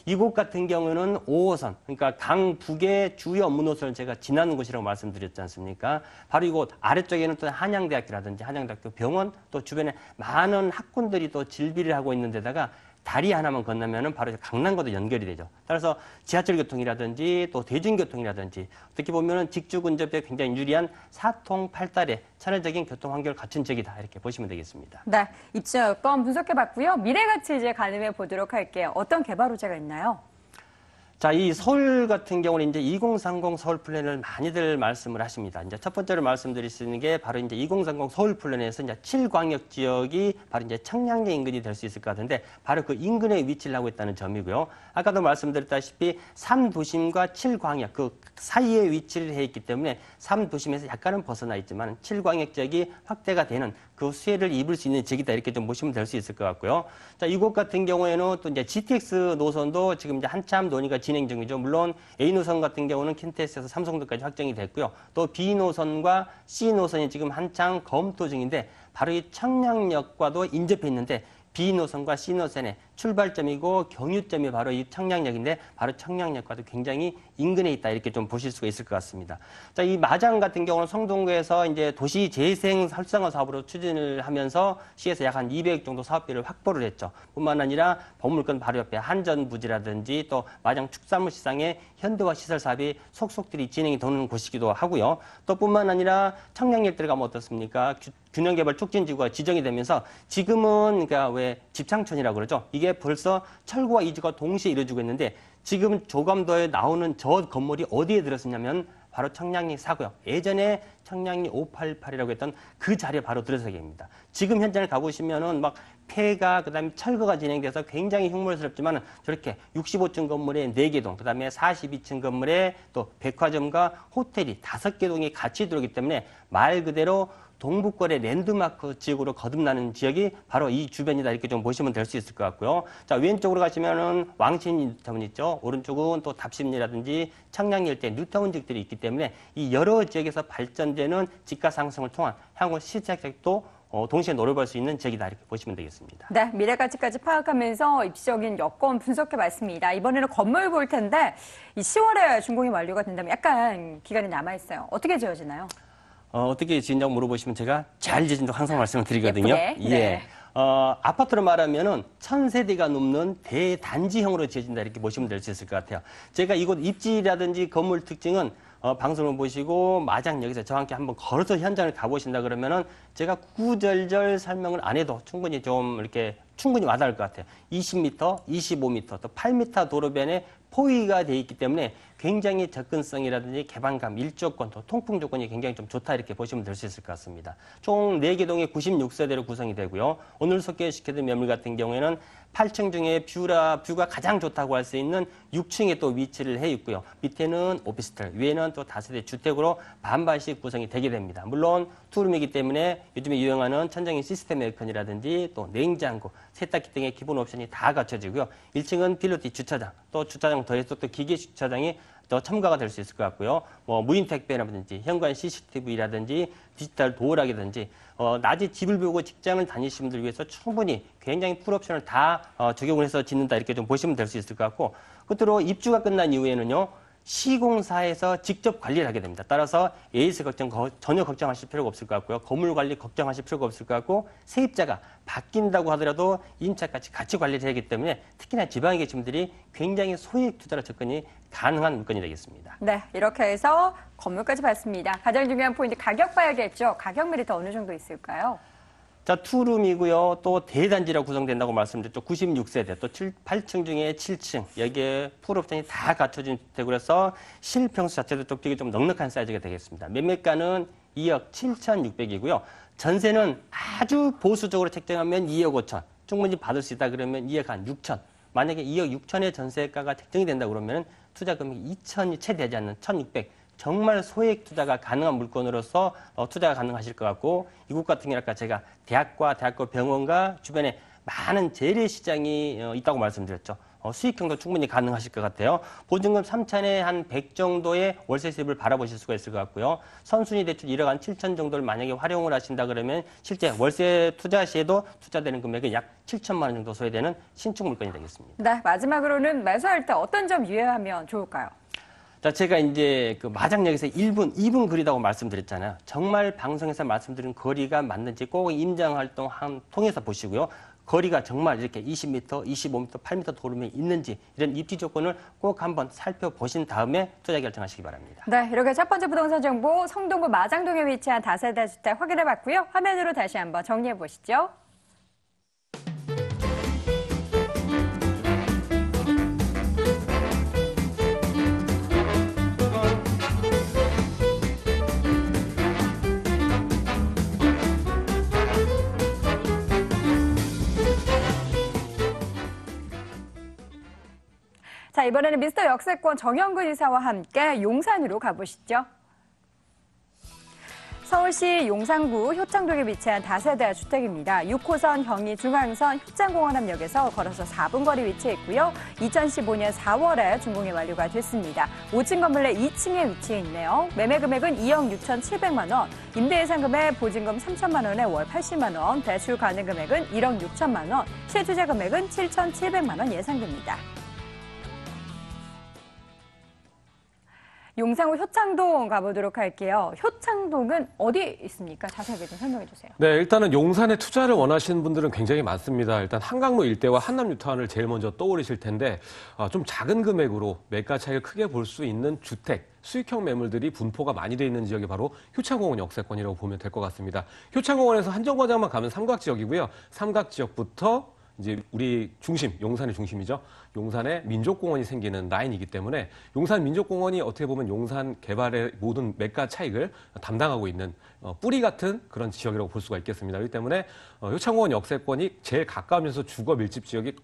이곳 같은 경우는 5호선, 그러니까 강북의 주요 업무 노선을 제가 지나는 곳이라고 말씀드렸지 않습니까? 바로 이곳 아래쪽에는 또 한양대학교라든지 한양대학교 병원 또 주변에 많은 학군들이 또 질비를 하고 있는 데다가 다리 하나만 건너면은 바로 강남과도 연결이 되죠. 따라서 지하철 교통이라든지 또 대중교통이라든지 어떻게 보면은 직주 근접에 굉장히 유리한 사통팔달의 천혜적인 교통 환경을 갖춘 지역이다 이렇게 보시면 되겠습니다. 네, 입지 여건 분석해봤고요. 미래 가치 이제 가늠해 보도록 할게요. 어떤 개발 호재가 있나요? 자, 이 서울 같은 경우는 이제 2030 서울 플랜을 많이들 말씀을 하십니다. 이제 첫 번째로 말씀드릴 수 있는 게 바로 이제 2030 서울 플랜에서 이제 7광역 지역이 바로 이제 청량리 인근이 될 수 있을 것 같은데 바로 그 인근에 위치를 하고 있다는 점이고요. 아까도 말씀드렸다시피 3도심과 7광역 그 사이에 위치를 해 있기 때문에 3도심에서 약간은 벗어나 있지만 7광역 지역이 확대가 되는 그 수혜를 입을 수 있는 지역이다 이렇게 좀 보시면 될 수 있을 것 같고요. 자, 이곳 같은 경우에는 또 이제 GTX 노선도 지금 이제 한참 논의가 진행 중이죠. 물론 A 노선 같은 경우는 킨테스에서 삼성도까지 확정이 됐고요. 또 B 노선과 C 노선이 지금 한창 검토 중인데 바로 이 청량역과도 인접해 있는데 B 노선과 C 노선의 출발점이고 경유점이 바로 이 청량역인데 바로 청량역과도 굉장히 인근에 있다 이렇게 좀 보실 수가 있을 것 같습니다. 자, 이 마장 같은 경우는 성동구에서 이제 도시 재생 활성화 사업으로 추진을 하면서 시에서 약 한 200억 정도 사업비를 확보를 했죠. 뿐만 아니라 박물관 바로 옆에 한전부지라든지 또 마장 축산물 시장의 현대화 시설 사업이 속속들이 진행이 되는 곳이기도 하고요. 또 뿐만 아니라 청량역 들어가면 어떻습니까? 균형개발 촉진지구가 지정이 되면서 지금은 그러니까 왜 집창촌이라고 그러죠. 이게 벌써 철거와 이주가 동시에 이루어지고 있는데 지금 조감도에 나오는 저 건물이 어디에 들었었냐면 바로 청량리 4구역. 예전에 청량리 588이라고 했던 그 자리에 바로 들어서기입니다. 지금 현장을 가보시면은 막 폐가 그다음에 철거가 진행돼서 굉장히 흉물스럽지만 저렇게 65층 건물에 4개 동, 그다음에 42층 건물에 또 백화점과 호텔이 5개 동이 같이 들어오기 때문에 말 그대로 동북권의 랜드마크 지역으로 거듭나는 지역이 바로 이 주변이다 이렇게 좀 보시면 될 수 있을 것 같고요. 자, 왼쪽으로 가시면은 왕신타운 있죠. 오른쪽은 또 답심리라든지 청량리 일대 뉴타운 지역들이 있기 때문에 이 여러 지역에서 발전되는 집가 상승을 통한 향후 시작도 동시에 노려볼 수 있는 지역이다 이렇게 보시면 되겠습니다. 네, 미래 가치까지 파악하면서 입지적인 여건 분석해 봤습니다. 이번에는 건물 볼 텐데 이 10월에 준공이 완료가 된다면 약간 기간이 남아 있어요. 어떻게 지어지나요? 어떻게 지은다고 물어보시면 제가 잘 지진다고 항상 말씀을 드리거든요. 예쁘게? 예. 네. 아파트로 말하면은 1000세대가 넘는 대단지형으로 지어진다 이렇게 보시면 될 수 있을 것 같아요. 제가 이곳 입지라든지 건물 특징은 방송을 보시고 마장역에서 저와 함께 한번 걸어서 현장을 가보신다 그러면은 제가 구절절 설명을 안 해도 충분히 좀 이렇게 충분히 와닿을 것 같아요. 20m, 25m, 또 8m 도로변에 포위가 돼 있기 때문에 굉장히 접근성이라든지 개방감, 일조권, 또 통풍 조건이 굉장히 좀 좋다 이렇게 보시면 될 수 있을 것 같습니다. 총 4개 동이 96세대로 구성이 되고요. 오늘 소개시켜드린 매물 같은 경우에는 8층 중에 뷰가 가장 좋다고 할 수 있는 6층에 또 위치를 해 있고요. 밑에는 오피스텔, 위에는 또 다세대 주택으로 반반씩 구성이 되게 됩니다. 물론 투룸이기 때문에 요즘에 유행하는 천정인 시스템 에어컨이라든지 또 냉장고, 세탁기 등의 기본 옵션이 다 갖춰지고요. 1층은 필로티 주차장, 또 주차장 더해서 또 기계 주차장이 더 첨가가 될 수 있을 것 같고요. 뭐 무인 택배라든지 현관 CCTV라든지 디지털 도어락이든지 낮에 집을 보고 직장을 다니시는 분들 위해서 충분히 굉장히 풀옵션을 다 적용을 해서 짓는다 이렇게 좀 보시면 될 수 있을 것 같고 끝으로 입주가 끝난 이후에는요. 시공사에서 직접 관리를 하게 됩니다. 따라서 AS 전혀 걱정하실 필요가 없을 것 같고요. 건물 관리 걱정하실 필요가 없을 것 같고 세입자가 바뀐다고 하더라도 임차까지 같이 관리를 하기 때문에 특히나 지방에 계신 분들이 굉장히 소액 투자로 접근이 가능한 물건이 되겠습니다. 네, 이렇게 해서 건물까지 봤습니다. 가장 중요한 포인트 가격 봐야겠죠. 가격 메리트 어느 정도 있을까요? 자, 투룸이고요. 또 대단지라 구성된다고 말씀드렸죠. 96세대, 또 8층 중에 7층. 여기에 풀옵션이 다 갖춰진 주택으로서 실평수 자체도 좁히기 좀 넉넉한 사이즈가 되겠습니다. 매매가는 2억 7,600이고요. 전세는 아주 보수적으로 책정하면 2억 5천. 충분히 받을 수 있다 그러면 2억 한 6천. 만약에 2억 6천의 전세가가 책정이 된다 그러면 투자 금액이 2천이 채 되지 않는 1,600. 정말 소액 투자가 가능한 물건으로서 투자가 가능하실 것 같고 이곳 같은 경우는 아까 제가 대학과 병원과 주변에 많은 재래시장이 있다고 말씀드렸죠. 수익형도 충분히 가능하실 것 같아요. 보증금 3천에 한 100 정도의 월세 수입을 바라보실 수가 있을 것 같고요. 선순위 대출 1억 한 7천 정도를 만약에 활용을 하신다 그러면 실제 월세 투자 시에도 투자되는 금액은 약 7천만 원 정도 소요되는 신축 물건이 되겠습니다. 네, 마지막으로는 매수할 때 어떤 점 유의하면 좋을까요? 자, 제가 이제 그 마장역에서 1분, 2분 거리라고 말씀드렸잖아요. 정말 방송에서 말씀드린 거리가 맞는지 꼭 임장활동 통해서 보시고요. 거리가 정말 이렇게 20m, 25m, 8m 도로면 있는지 이런 입지 조건을 꼭 한번 살펴보신 다음에 투자 결정하시기 바랍니다. 네, 이렇게 첫 번째 부동산 정보 성동구 마장동에 위치한 다세대 주택 확인해봤고요. 화면으로 다시 한번 정리해보시죠. 자, 이번에는 미스터 역세권 정영근 이사와 함께 용산으로 가보시죠. 서울시 용산구 효창동에 위치한 다세대 주택입니다. 6호선 경의 중앙선 효창공원함역에서 걸어서 4분 거리 위치해 있고요. 2015년 4월에 준공이 완료가 됐습니다. 5층 건물 내 2층에 위치해 있네요. 매매 금액은 2억 6,700만 원, 임대 예상 금액 보증금 3천만 원에 월 80만 원, 대출 가능 금액은 1억 6천만 원, 실투자 금액은 7,700만 원 예상됩니다. 용산구 효창동 가보도록 할게요. 효창동은 어디 있습니까? 자세하게 좀 설명해 주세요. 네, 일단은 용산에 투자를 원하시는 분들은 굉장히 많습니다. 일단 한강로 일대와 한남뉴타운을 제일 먼저 떠올리실 텐데 좀 작은 금액으로 매가 차이를 크게 볼 수 있는 주택, 수익형 매물들이 분포가 많이 돼 있는 지역이 바로 효창공원 역세권이라고 보면 될 것 같습니다. 효창공원에서 한정거장만 가면 삼각지역이고요. 삼각지역부터 이제 우리 중심, 용산의 중심이죠. 용산에 민족공원이 생기는 라인이기 때문에 용산 민족공원이 어떻게 보면 용산 개발의 모든 매가 차익을 담당하고 있는 뿌리 같은 그런 지역이라고 볼 수가 있겠습니다. 그렇기 때문에 효창공원 역세권이 제일 가까우면서 주거 밀집 지역이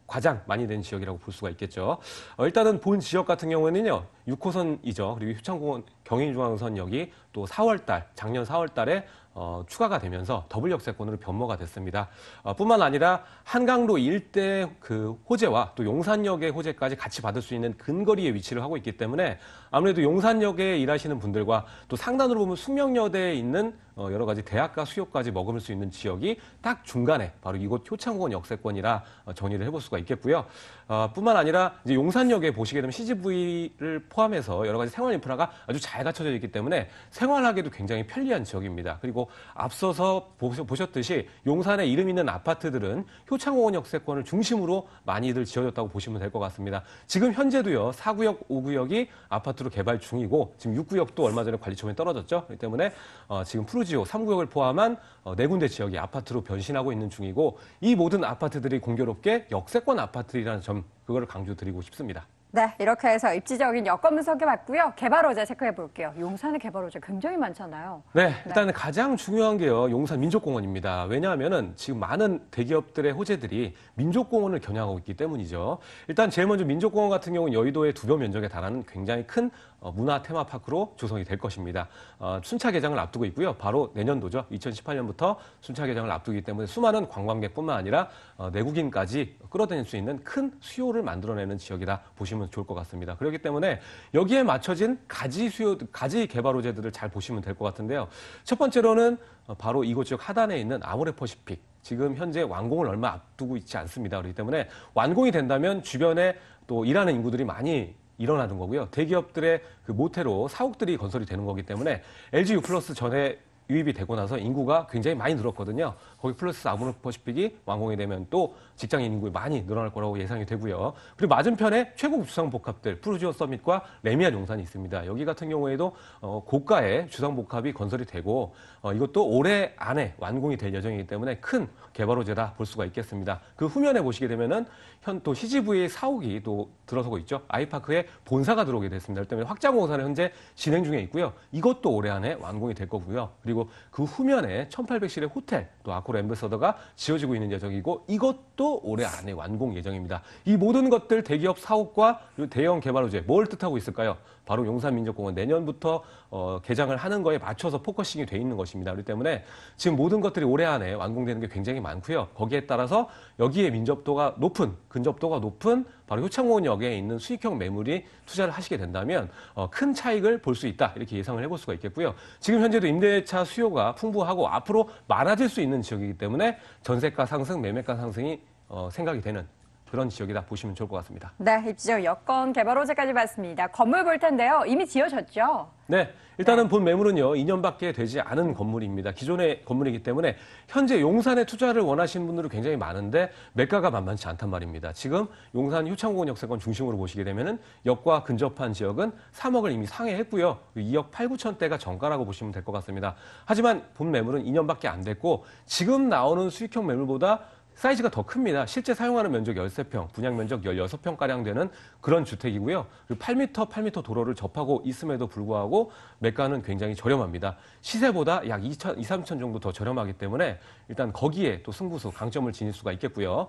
가장 많이 된 지역이라고 볼 수가 있겠죠. 일단은 본 지역 같은 경우에는요, 6호선이죠. 그리고 효창공원 경인중앙선역이 또 작년 4월 달에 추가가 되면서 더블 역세권으로 변모가 됐습니다. 뿐만 아니라 한강로 일대 그 호재와 또 용산역의 호재까지 같이 받을 수 있는 근거리에 위치를 하고 있기 때문에 아무래도 용산역에 일하시는 분들과 또 상단으로 보면 숙명여대에 있는 여러 가지 대학가 수요까지 머금을 수 있는 지역이 딱 중간에 바로 이곳 효창공원 역세권이라 정의를 해볼 수가 있겠고요. 뿐만 아니라 이제 용산역에 보시게 되면 CGV를 포함해서 여러 가지 생활 인프라가 아주 잘 갖춰져 있기 때문에 생활하기도 굉장히 편리한 지역입니다. 그리고 앞서서 보셨듯이 용산에 이름 있는 아파트들은 효창공원 역세권을 중심으로 많이들 지어졌다고 보시면 될 것 같습니다. 지금 현재도요, 4구역, 5구역이 아파트로 개발 중이고 지금 6구역도 얼마 전에 관리처분이 떨어졌죠. 그렇기 때문에 지금 푸르지오 3구역을 포함한 4군데 지역이 아파트로 변신하고 있는 중이고 이 모든 아파트들이 공교롭게 역세권 아파트라는 점, 그거를 강조드리고 싶습니다. 네, 이렇게 해서 입지적인 여건 분석해 봤고요. 개발 호재 체크해 볼게요. 용산의 개발 호재 굉장히 많잖아요. 네, 일단은 가장 중요한 게요, 용산 민족공원입니다. 왜냐하면은 지금 많은 대기업들의 호재들이 민족공원을 겨냥하고 있기 때문이죠. 일단 제일 먼저 민족공원 같은 경우는 여의도의 2배 면적에 달하는 굉장히 큰 문화 테마파크로 조성이 될 것입니다. 순차 개장을 앞두고 있고요. 바로 내년도죠. 2018년부터 순차 개장을 앞두기 때문에 수많은 관광객뿐만 아니라 내국인까지 끌어들일 수 있는 큰 수요를 만들어내는 지역이라 보시면 좋을 것 같습니다. 그렇기 때문에 여기에 맞춰진 가지 개발 호재들을 잘 보시면 될 것 같은데요. 첫 번째로는 바로 이곳 지역 하단에 있는 아모레퍼시픽. 지금 현재 완공을 얼마 앞두고 있지 않습니다. 그렇기 때문에 완공이 된다면 주변에 또 일하는 인구들이 많이 일어나는 거고요. 대기업들의 그 모태로 사옥들이 건설이 되는 거기 때문에 LG U+ 전에 유입이 되고 나서 인구가 굉장히 많이 늘었거든요. 거기 플러스 아모레퍼시픽이 완공이 되면 또 직장인 인구가 많이 늘어날 거라고 예상이 되고요. 그리고 맞은편에 최고급 주상복합들 푸르지오 서밋과 레미안 용산이 있습니다. 여기 같은 경우에도 고가의 주상복합이 건설이 되고 이것도 올해 안에 완공이 될 예정이기 때문에 큰 개발 호재다 볼 수가 있겠습니다. 그 후면에 보시게 되면은 또 CGV의 사옥이 또 들어서고 있죠. 아이파크에 본사가 들어오게 됐습니다. 그렇기 때문에 확장 공사는 현재 진행 중에 있고요. 이것도 올해 안에 완공이 될 거고요. 그리고 그 후면에 1800실의 호텔, 또 아코르 엠베서더가 지어지고 있는 예정이고 이것도 올해 안에 완공 예정입니다. 이 모든 것들 대기업 사옥과 대형 개발 호재 뭘 뜻하고 있을까요? 바로 용산민족공원 내년부터 개장을 하는 거에 맞춰서 포커싱이 돼 있는 것입니다. 그렇기 때문에 지금 모든 것들이 올해 안에 완공되는 게 굉장히 많고요. 거기에 따라서 여기에 근접도가 높은 바로 효창공원역에 있는 수익형 매물이 투자를 하시게 된다면 큰 차익을 볼 수 있다. 이렇게 예상을 해볼 수가 있겠고요. 지금 현재도 임대차 수요가 풍부하고 앞으로 많아질 수 있는 지역이기 때문에 전세가 상승, 매매가 상승이 생각이 되는 그런 지역이다 보시면 좋을 것 같습니다. 네, 입지적 여건 개발 호재까지 봤습니다. 건물 볼 텐데요. 이미 지어졌죠? 네, 일단은 본 매물은요, 2년밖에 되지 않은 건물입니다. 기존의 건물이기 때문에 현재 용산에 투자를 원하시는 분들이 굉장히 많은데 매가가 만만치 않단 말입니다. 지금 용산 효창공원 역세권 중심으로 보시게 되면은 역과 근접한 지역은 3억을 이미 상회했고요. 2억 8, 9천대가 정가라고 보시면 될 것 같습니다. 하지만 본 매물은 2년밖에 안 됐고 지금 나오는 수익형 매물보다 사이즈가 더 큽니다. 실제 사용하는 면적 13평, 분양 면적 16평가량 되는 그런 주택이고요. 그리고 8m 도로를 접하고 있음에도 불구하고 매가는 굉장히 저렴합니다. 시세보다 약 2, 3천 정도 더 저렴하기 때문에 일단 거기에 또 승부수, 강점을 지닐 수가 있겠고요.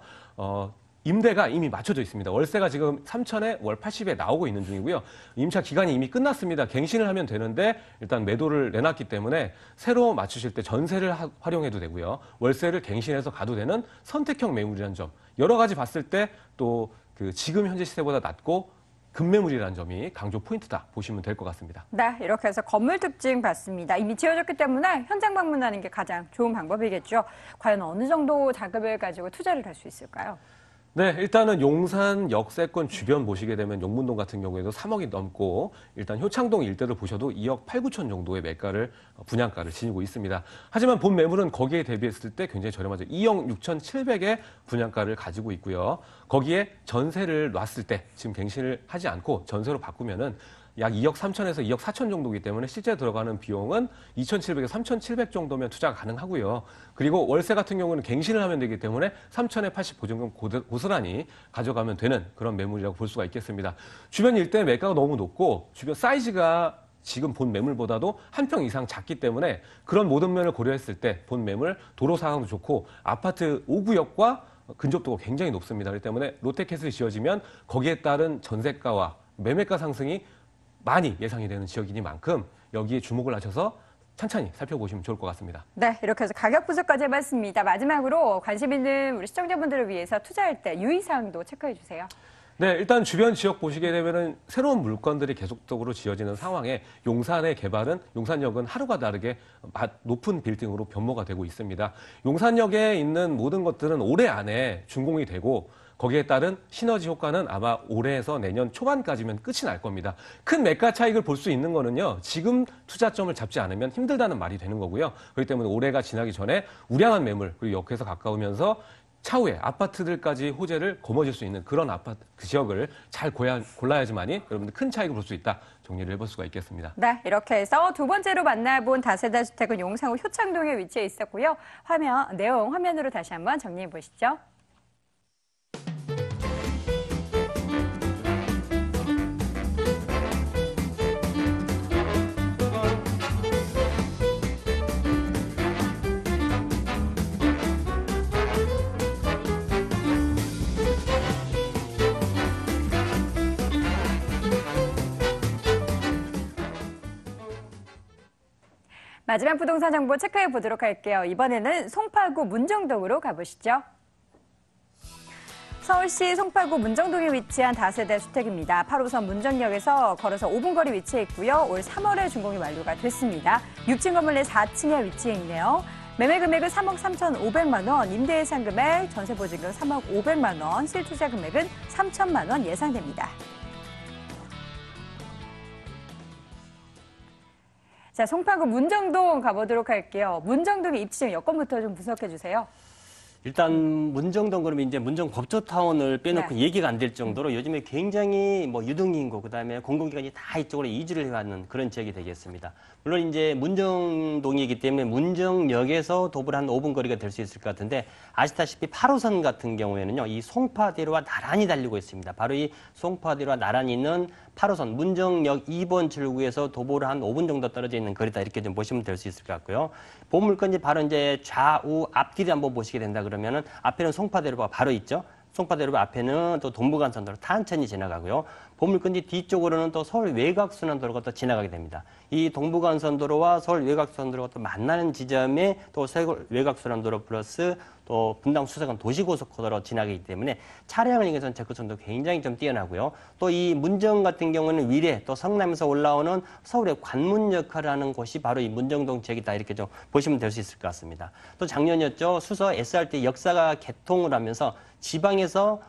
임대가 이미 맞춰져 있습니다. 월세가 지금 3천에 월 80에 나오고 있는 중이고요. 임차 기간이 이미 끝났습니다. 갱신을 하면 되는데 일단 매도를 내놨기 때문에 새로 맞추실 때 전세를 활용해도 되고요. 월세를 갱신해서 가도 되는 선택형 매물이라는 점. 여러 가지 봤을 때 또 그 지금 현재 시세보다 낮고 급매물이라는 점이 강조 포인트다 보시면 될 것 같습니다. 네, 이렇게 해서 건물 특징 봤습니다. 이미 지어졌기 때문에 현장 방문하는 게 가장 좋은 방법이겠죠. 과연 어느 정도 자금을 가지고 투자를 할 수 있을까요? 네, 일단은 용산 역세권 주변 보시게 되면 용문동 같은 경우에도 3억이 넘고 일단 효창동 일대를 보셔도 2억 8, 9천 정도의 매가를 분양가를 지니고 있습니다. 하지만 본 매물은 거기에 대비했을 때 굉장히 저렴하죠. 2억 6,700의 분양가를 가지고 있고요. 거기에 전세를 놨을 때 지금 갱신을 하지 않고 전세로 바꾸면은 약 2억 3천에서 2억 4천 정도이기 때문에 실제 들어가는 비용은 2,700에서 3,700 정도면 투자가 가능하고요. 그리고 월세 같은 경우는 갱신을 하면 되기 때문에 3천에 80 보증금 고스란히 가져가면 되는 그런 매물이라고 볼 수가 있겠습니다. 주변 일대 매가가 너무 높고 주변 사이즈가 지금 본 매물보다도 한 평 이상 작기 때문에 그런 모든 면을 고려했을 때 본 매물 도로 상황도 좋고 아파트 5구역과 근접도가 굉장히 높습니다. 그렇기 때문에 롯데캐슬이 지어지면 거기에 따른 전세가와 매매가 상승이 많이 예상이 되는 지역이니만큼 여기에 주목을 하셔서 천천히 살펴보시면 좋을 것 같습니다. 네, 이렇게 해서 가격 분석까지 해봤습니다. 마지막으로 관심 있는 우리 시청자분들을 위해서 투자할 때 유의사항도 체크해 주세요. 네, 일단 주변 지역 보시게 되면은 새로운 물건들이 계속적으로 지어지는 상황에 용산의 개발은 용산역은 하루가 다르게 높은 빌딩으로 변모가 되고 있습니다. 용산역에 있는 모든 것들은 올해 안에 준공이 되고 거기에 따른 시너지 효과는 아마 올해에서 내년 초반까지면 끝이 날 겁니다. 큰 매가 차익을 볼 수 있는 거는요. 지금 투자점을 잡지 않으면 힘들다는 말이 되는 거고요. 그렇기 때문에 올해가 지나기 전에 우량한 매물 그리고 역에서 가까우면서 차후에 아파트들까지 호재를 거머쥘 수 있는 그런 아파트 그 지역을 잘 골라야지만이 여러분들 큰 차익을 볼 수 있다. 정리를 해볼 수가 있겠습니다. 네, 이렇게 해서 두 번째로 만나본 다세대 주택은 용산구 효창동에 위치해 있었고요. 내용 화면으로 다시 한번 정리해 보시죠. 마지막 부동산 정보 체크해 보도록 할게요. 이번에는 송파구 문정동으로 가보시죠. 서울시 송파구 문정동에 위치한 다세대 주택입니다. 8호선 문정역에서 걸어서 5분 거리 위치해 있고요. 올 3월에 준공이 완료가 됐습니다. 6층 건물 내 4층에 위치해 있네요. 매매 금액은 3억 3,500만 원, 임대 예상 금액, 전세 보증금 3억 500만 원, 실투자 금액은 3천만 원 예상됩니다. 자, 송파구 문정동 가보도록 할게요. 문정동의 입지점 여건부터 좀 분석해 주세요. 일단 문정동 그러면 이제 문정 법조타운을 빼놓고 네. 얘기가 안 될 정도로 요즘에 굉장히 뭐 유동인구 그다음에 공공기관이 다 이쪽으로 이주를 해왔는 그런 지역이 되겠습니다. 물론 이제 문정동이기 때문에 문정역에서 도보로 한 5분 거리가 될 수 있을 것 같은데 아시다시피 8호선 같은 경우에는요 이 송파대로와 나란히 달리고 있습니다. 바로 이 송파대로와 나란히 있는 8호선 문정역 2번 출구에서 도보로 한 5분 정도 떨어져 있는 거리다 이렇게 좀 보시면 될 수 있을 것 같고요. 본 물건이 바로 이제 좌우 앞뒤를 한번 보시게 된다 그러면은 앞에는 송파대로가 바로 있죠. 송파대로 앞에는 또 동부간선도로 탄천이 지나가고요. 보물건지 뒤쪽으로는 또 서울 외곽순환도로가 또 지나가게 됩니다. 이 동부간선도로와 서울 외곽순환도로가 또 만나는 지점에 또 서울 외곽순환도로 플러스 또 분당 수서간 도시고속도로 지나가기 때문에 차량을 이용해서는 접근성도 굉장히 좀 뛰어나고요. 또 이 문정 같은 경우는 위례 또 성남에서 올라오는 서울의 관문 역할을 하는 곳이 바로 이 문정동 지역이다 이렇게 좀 보시면 될 수 있을 것 같습니다. 또 작년이었죠. 수서 SRT 역사가 개통을 하면서 지방에서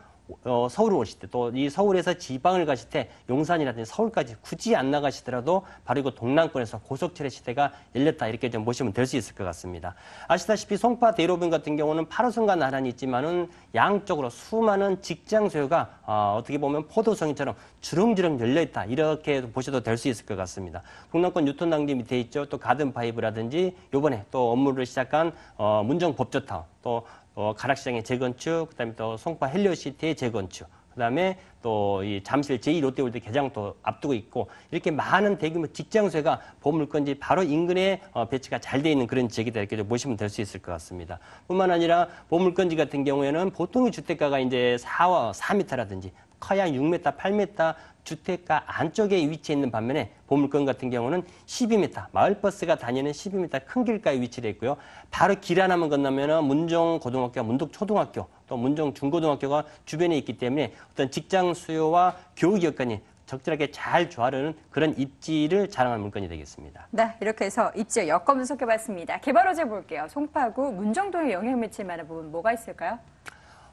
서울 오실 때 또 이 서울에서 지방을 가실 때 용산이라든지 서울까지 굳이 안 나가시더라도 바로 이거 동남권에서 고속철의 시대가 열렸다 이렇게 좀 보시면 될 수 있을 것 같습니다. 아시다시피 송파 대로변 같은 경우는 8호선과 나란히 있지만은 양쪽으로 수많은 직장 수요가 어떻게 보면 포도송이처럼 주렁주렁 열려 있다 이렇게 보셔도 될 수 있을 것 같습니다. 동남권 뉴턴당지 밑에 있죠. 또 가든파이브라든지 이번에 또 업무를 시작한 문정 법조타운 또 가락시장의 재건축, 그다음에 또 송파 헬리오시티의 재건축, 그다음에 또 이 잠실 제2롯데월드 개장도 앞두고 있고 이렇게 많은 대규모 직장수혜가 보물건지 바로 인근에 배치가 잘 돼 있는 그런 지역이다 이렇게 좀 보시면 될 수 있을 것 같습니다. 뿐만 아니라 보물건지 같은 경우에는 보통의 주택가가 이제 4m라든지 커야 6m, 8m 주택가 안쪽에 위치해 있는 반면에 보물건 같은 경우는 12m, 마을버스가 다니는 12m 큰 길가에 위치해 있고요. 바로 길 하나만 건너면 문정고등학교와 문덕초등학교, 또 문정중고등학교가 주변에 있기 때문에 어떤 직장 수요와 교육 여건이 적절하게 잘 조화르는 그런 입지를 자랑하는 물건이 되겠습니다. 네, 이렇게 해서 입지 여건 분석해봤습니다. 개발호재 볼게요. 송파구 문정동에 영향 미칠 만한 부분 뭐가 있을까요?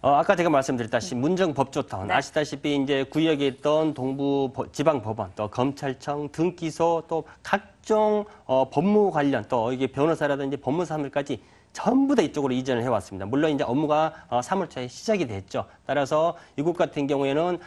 아까 제가 말씀드렸다시피 문정법조타운 네. 아시다시피 이제 구역에 있던 동부 지방법원 또 검찰청 등기소 또 각종 법무 관련 또 이게 변호사라든지 법무사무까지 전부 다 이쪽으로 이전을 해왔습니다. 물론 이제 업무가 3월 초에 시작이 됐죠. 따라서 이곳 같은 경우에는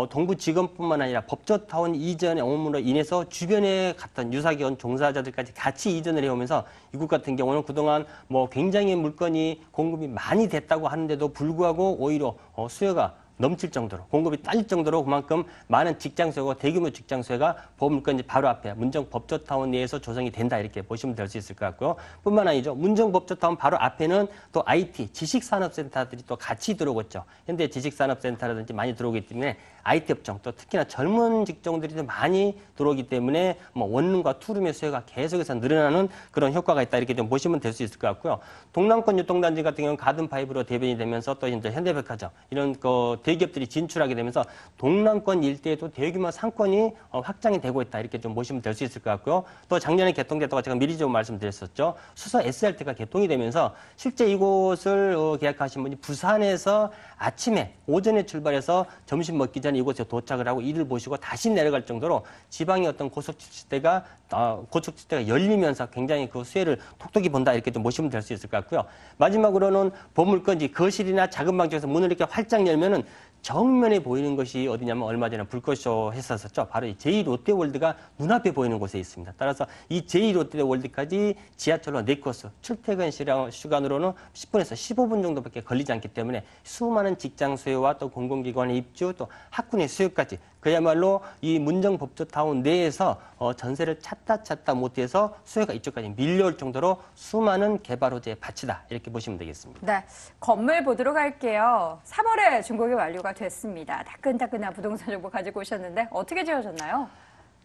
동부지검뿐만 아니라 법조타운 이전의 업무로 인해서 주변에 갔던 유사기원 종사자들까지 같이 이전을 해오면서 이곳 같은 경우는 그동안 뭐 굉장히 물건이 공급이 많이 됐다고 하는데도 불구하고 오히려 수요가 넘칠 정도로 공급이 딸릴 정도로 그만큼 많은 직장 수요가 대규모 직장 수요가 보물건지 바로 앞에 문정법조타운 내에서 조성이 된다 이렇게 보시면 될 수 있을 것 같고요. 뿐만 아니죠. 문정법조타운 바로 앞에는 또 IT 지식산업센터들이 또 같이 들어오고 있죠. 현대 지식산업센터라든지 많이 들어오기 때문에 IT 업종 또 특히나 젊은 직종들이 좀 많이 들어오기 때문에 뭐 원룸과 투룸의 수요가 계속해서 늘어나는 그런 효과가 있다 이렇게 좀 보시면 될 수 있을 것 같고요. 동남권 유통단지 같은 경우는 가든파이브로 대변이 되면서 또 이제 현대백화점 이런 대기업들이 진출하게 되면서 동남권 일대에도 대규모 상권이 확장이 되고 있다 이렇게 좀 보시면 될 수 있을 것 같고요. 또 작년에 개통됐다고 제가 미리 좀 말씀드렸었죠. 수서 SRT가 개통이 되면서 실제 이곳을 계약하신 분이 부산에서 아침에 오전에 출발해서 점심 먹기 전에 이곳에 도착을 하고 일을 보시고 다시 내려갈 정도로 지방의 어떤 고속지대가 열리면서 굉장히 그 수혜를 톡톡히 본다 이렇게 좀 보시면 될 수 있을 것 같고요. 마지막으로는 보물건지 거실이나 작은 방 중에서 문을 이렇게 활짝 열면은 정면에 보이는 것이 어디냐면 얼마 전에 불꽃쇼 했었죠. 바로 이 제2롯데월드가 눈앞에 보이는 곳에 있습니다. 따라서 이 제2롯데월드까지 지하철로 4코스, 출퇴근 시간으로는 10분에서 15분 정도밖에 걸리지 않기 때문에 수많은 직장 수요와 또 공공기관의 입주, 또 학군의 수요까지 그야말로 이 문정법조타운 내에서 전세를 찾다 못해서 수요가 이쪽까지 밀려올 정도로 수많은 개발 호재의 밭이다 이렇게 보시면 되겠습니다. 네, 건물 보도록 할게요. 3월에 준공이 완료가 됐습니다. 따끈따끈한 부동산 정보 가지고 오셨는데 어떻게 지어졌나요?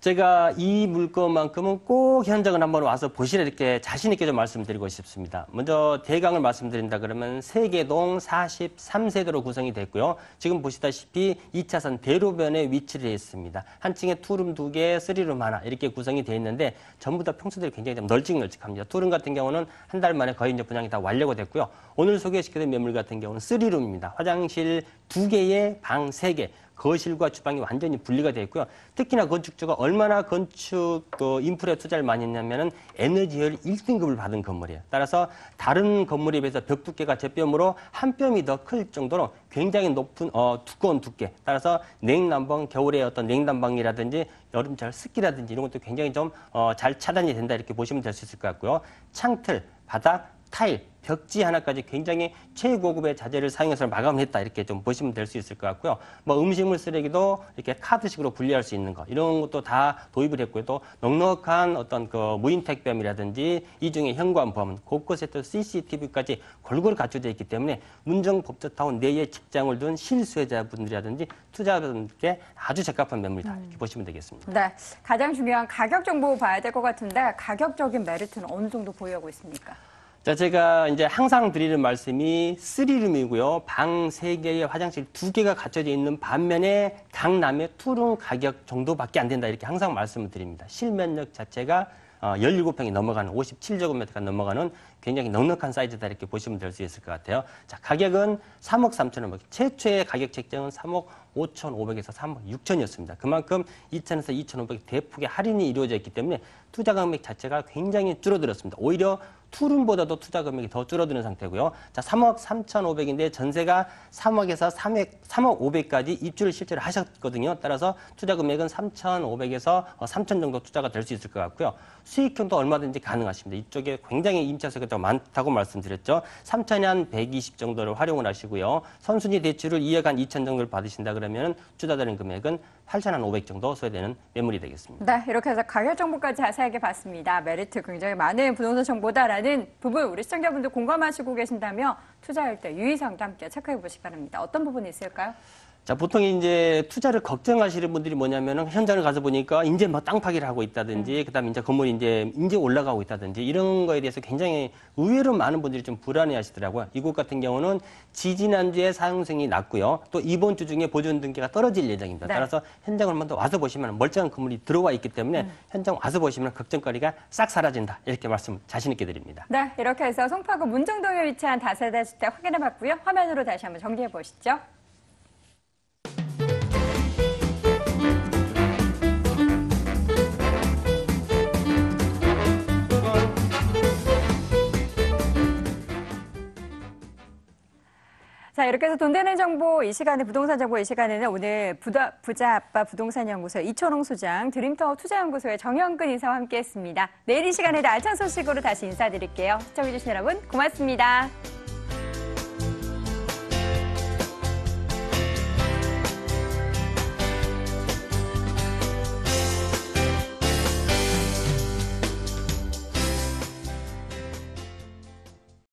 제가 이 물건만큼은 꼭 현장을 한번 와서 보시라 이렇게 자신 있게 좀 말씀드리고 싶습니다. 먼저 대강을 말씀드린다 그러면 세계동 43세대로 구성이 됐고요. 지금 보시다시피 2차선 대로변에 위치를 했습니다. 한 층에 투룸 2개, 3룸 하나 이렇게 구성이 되어 있는데 전부 다 평수들이 굉장히 좀 널찍널찍합니다. 투룸 같은 경우는 한 달 만에 거의 이제 분양이 다 완료가 됐고요. 오늘 소개시켜드린 매물 같은 경우는 3룸입니다. 화장실 2개에 방 3개. 거실과 주방이 완전히 분리가 되어 있고요. 특히나 건축주가 얼마나 건축 인프라에 투자를 많이 했냐면은 에너지열 1등급을 받은 건물이에요. 따라서 다른 건물에 비해서 벽 두께가 제 뼘으로 한 뼘이 더 클 정도로 굉장히 높은 두꺼운 두께. 따라서 냉난방, 겨울에 어떤 냉난방이라든지 여름철 습기라든지 이런 것도 굉장히 좀 잘 차단이 된다 이렇게 보시면 될 수 있을 것 같고요. 창틀, 바닥, 타일, 벽지 하나까지 굉장히 최고급의 자재를 사용해서 마감했다 이렇게 좀 보시면 될 수 있을 것 같고요. 뭐 음식물 쓰레기도 이렇게 카드식으로 분리할 수 있는 거 이런 것도 다 도입을 했고요. 또 넉넉한 어떤 그 무인 택배함이라든지 이중에 현관범, 곳곳에 또 CCTV까지 골고루 갖춰져 있기 때문에 문정법조타운 내에 직장을 둔 실수요자분들이라든지 투자자분들께 아주 적합한 매물이다 이렇게 보시면 되겠습니다. 네, 가장 중요한 가격 정보 봐야 될 것 같은데 가격적인 메리트는 어느 정도 보유하고 있습니까? 자, 제가 이제 항상 드리는 말씀이 3룸이고요. 방 3개에 화장실 2개가 갖춰져 있는 반면에 강남의 투룸 가격 정도밖에 안 된다. 이렇게 항상 말씀을 드립니다. 실면적 자체가 17평이 넘어가는 57제곱미터가 넘어가는 굉장히 넉넉한 사이즈다 이렇게 보시면 될 수 있을 것 같아요. 자, 가격은 3억 3천원. 최초의 가격 책정은 3억 5,500에서 3억 6천이었습니다. 그만큼 2천에서 2,500 대폭의 할인이 이루어져 있기 때문에 투자 금액 자체가 굉장히 줄어들었습니다. 오히려 투룸보다도 투자 금액이 더 줄어드는 상태고요. 자, 3억 3,500인데 전세가 3억에서 3억 500까지 입주를 실제로 하셨거든요. 따라서 투자 금액은 3,500에서 3,000 정도 투자가 될 수 있을 것 같고요. 수익형도 얼마든지 가능하십니다. 이쪽에 굉장히 임차 수요가 많다고 말씀드렸죠. 3천에 한 120 정도를 활용을 하시고요. 선순위 대출을 2억 한 2천 정도를 받으신다 그러면 투자되는 금액은 8,500 정도 소요되는 매물이 되겠습니다. 네, 이렇게 해서 가격 정보까지 자세하게 봤습니다. 메리트 굉장히 많은 부동산 정보다라는 부분 우리 시청자분들 공감하시고 계신다며 투자할 때 유의사항도 함께 체크해 보시기 바랍니다. 어떤 부분이 있을까요? 자, 보통 이제 투자를 걱정하시는 분들이 뭐냐면은 현장을 가서 보니까 이제 뭐 땅 파기를 하고 있다든지, 그다음에 이제 건물이 이제 올라가고 있다든지 이런 거에 대해서 굉장히 의외로 많은 분들이 좀 불안해 하시더라고요. 이곳 같은 경우는 지지난주에 사용성이 낮고요. 또 이번 주 중에 보존 등기가 떨어질 예정입니다. 네. 따라서 현장을 먼저 와서 보시면 멀쩡한 건물이 들어와 있기 때문에 현장 와서 보시면 걱정거리가 싹 사라진다. 이렇게 말씀 자신 있게 드립니다. 네, 이렇게 해서 송파구 문정동에 위치한 다세대 주택 확인해 봤고요. 화면으로 다시 한번 정리해 보시죠. 자, 이렇게 해서 돈 되는 정보 이 시간에 부동산 정보 이 시간에는 오늘 부자 아빠 부동산 연구소 이철홍 소장, 드림타워 투자연구소의 정영근 이사와 함께했습니다. 내일 이 시간에도 알찬 소식으로 다시 인사드릴게요. 시청해주신 여러분 고맙습니다.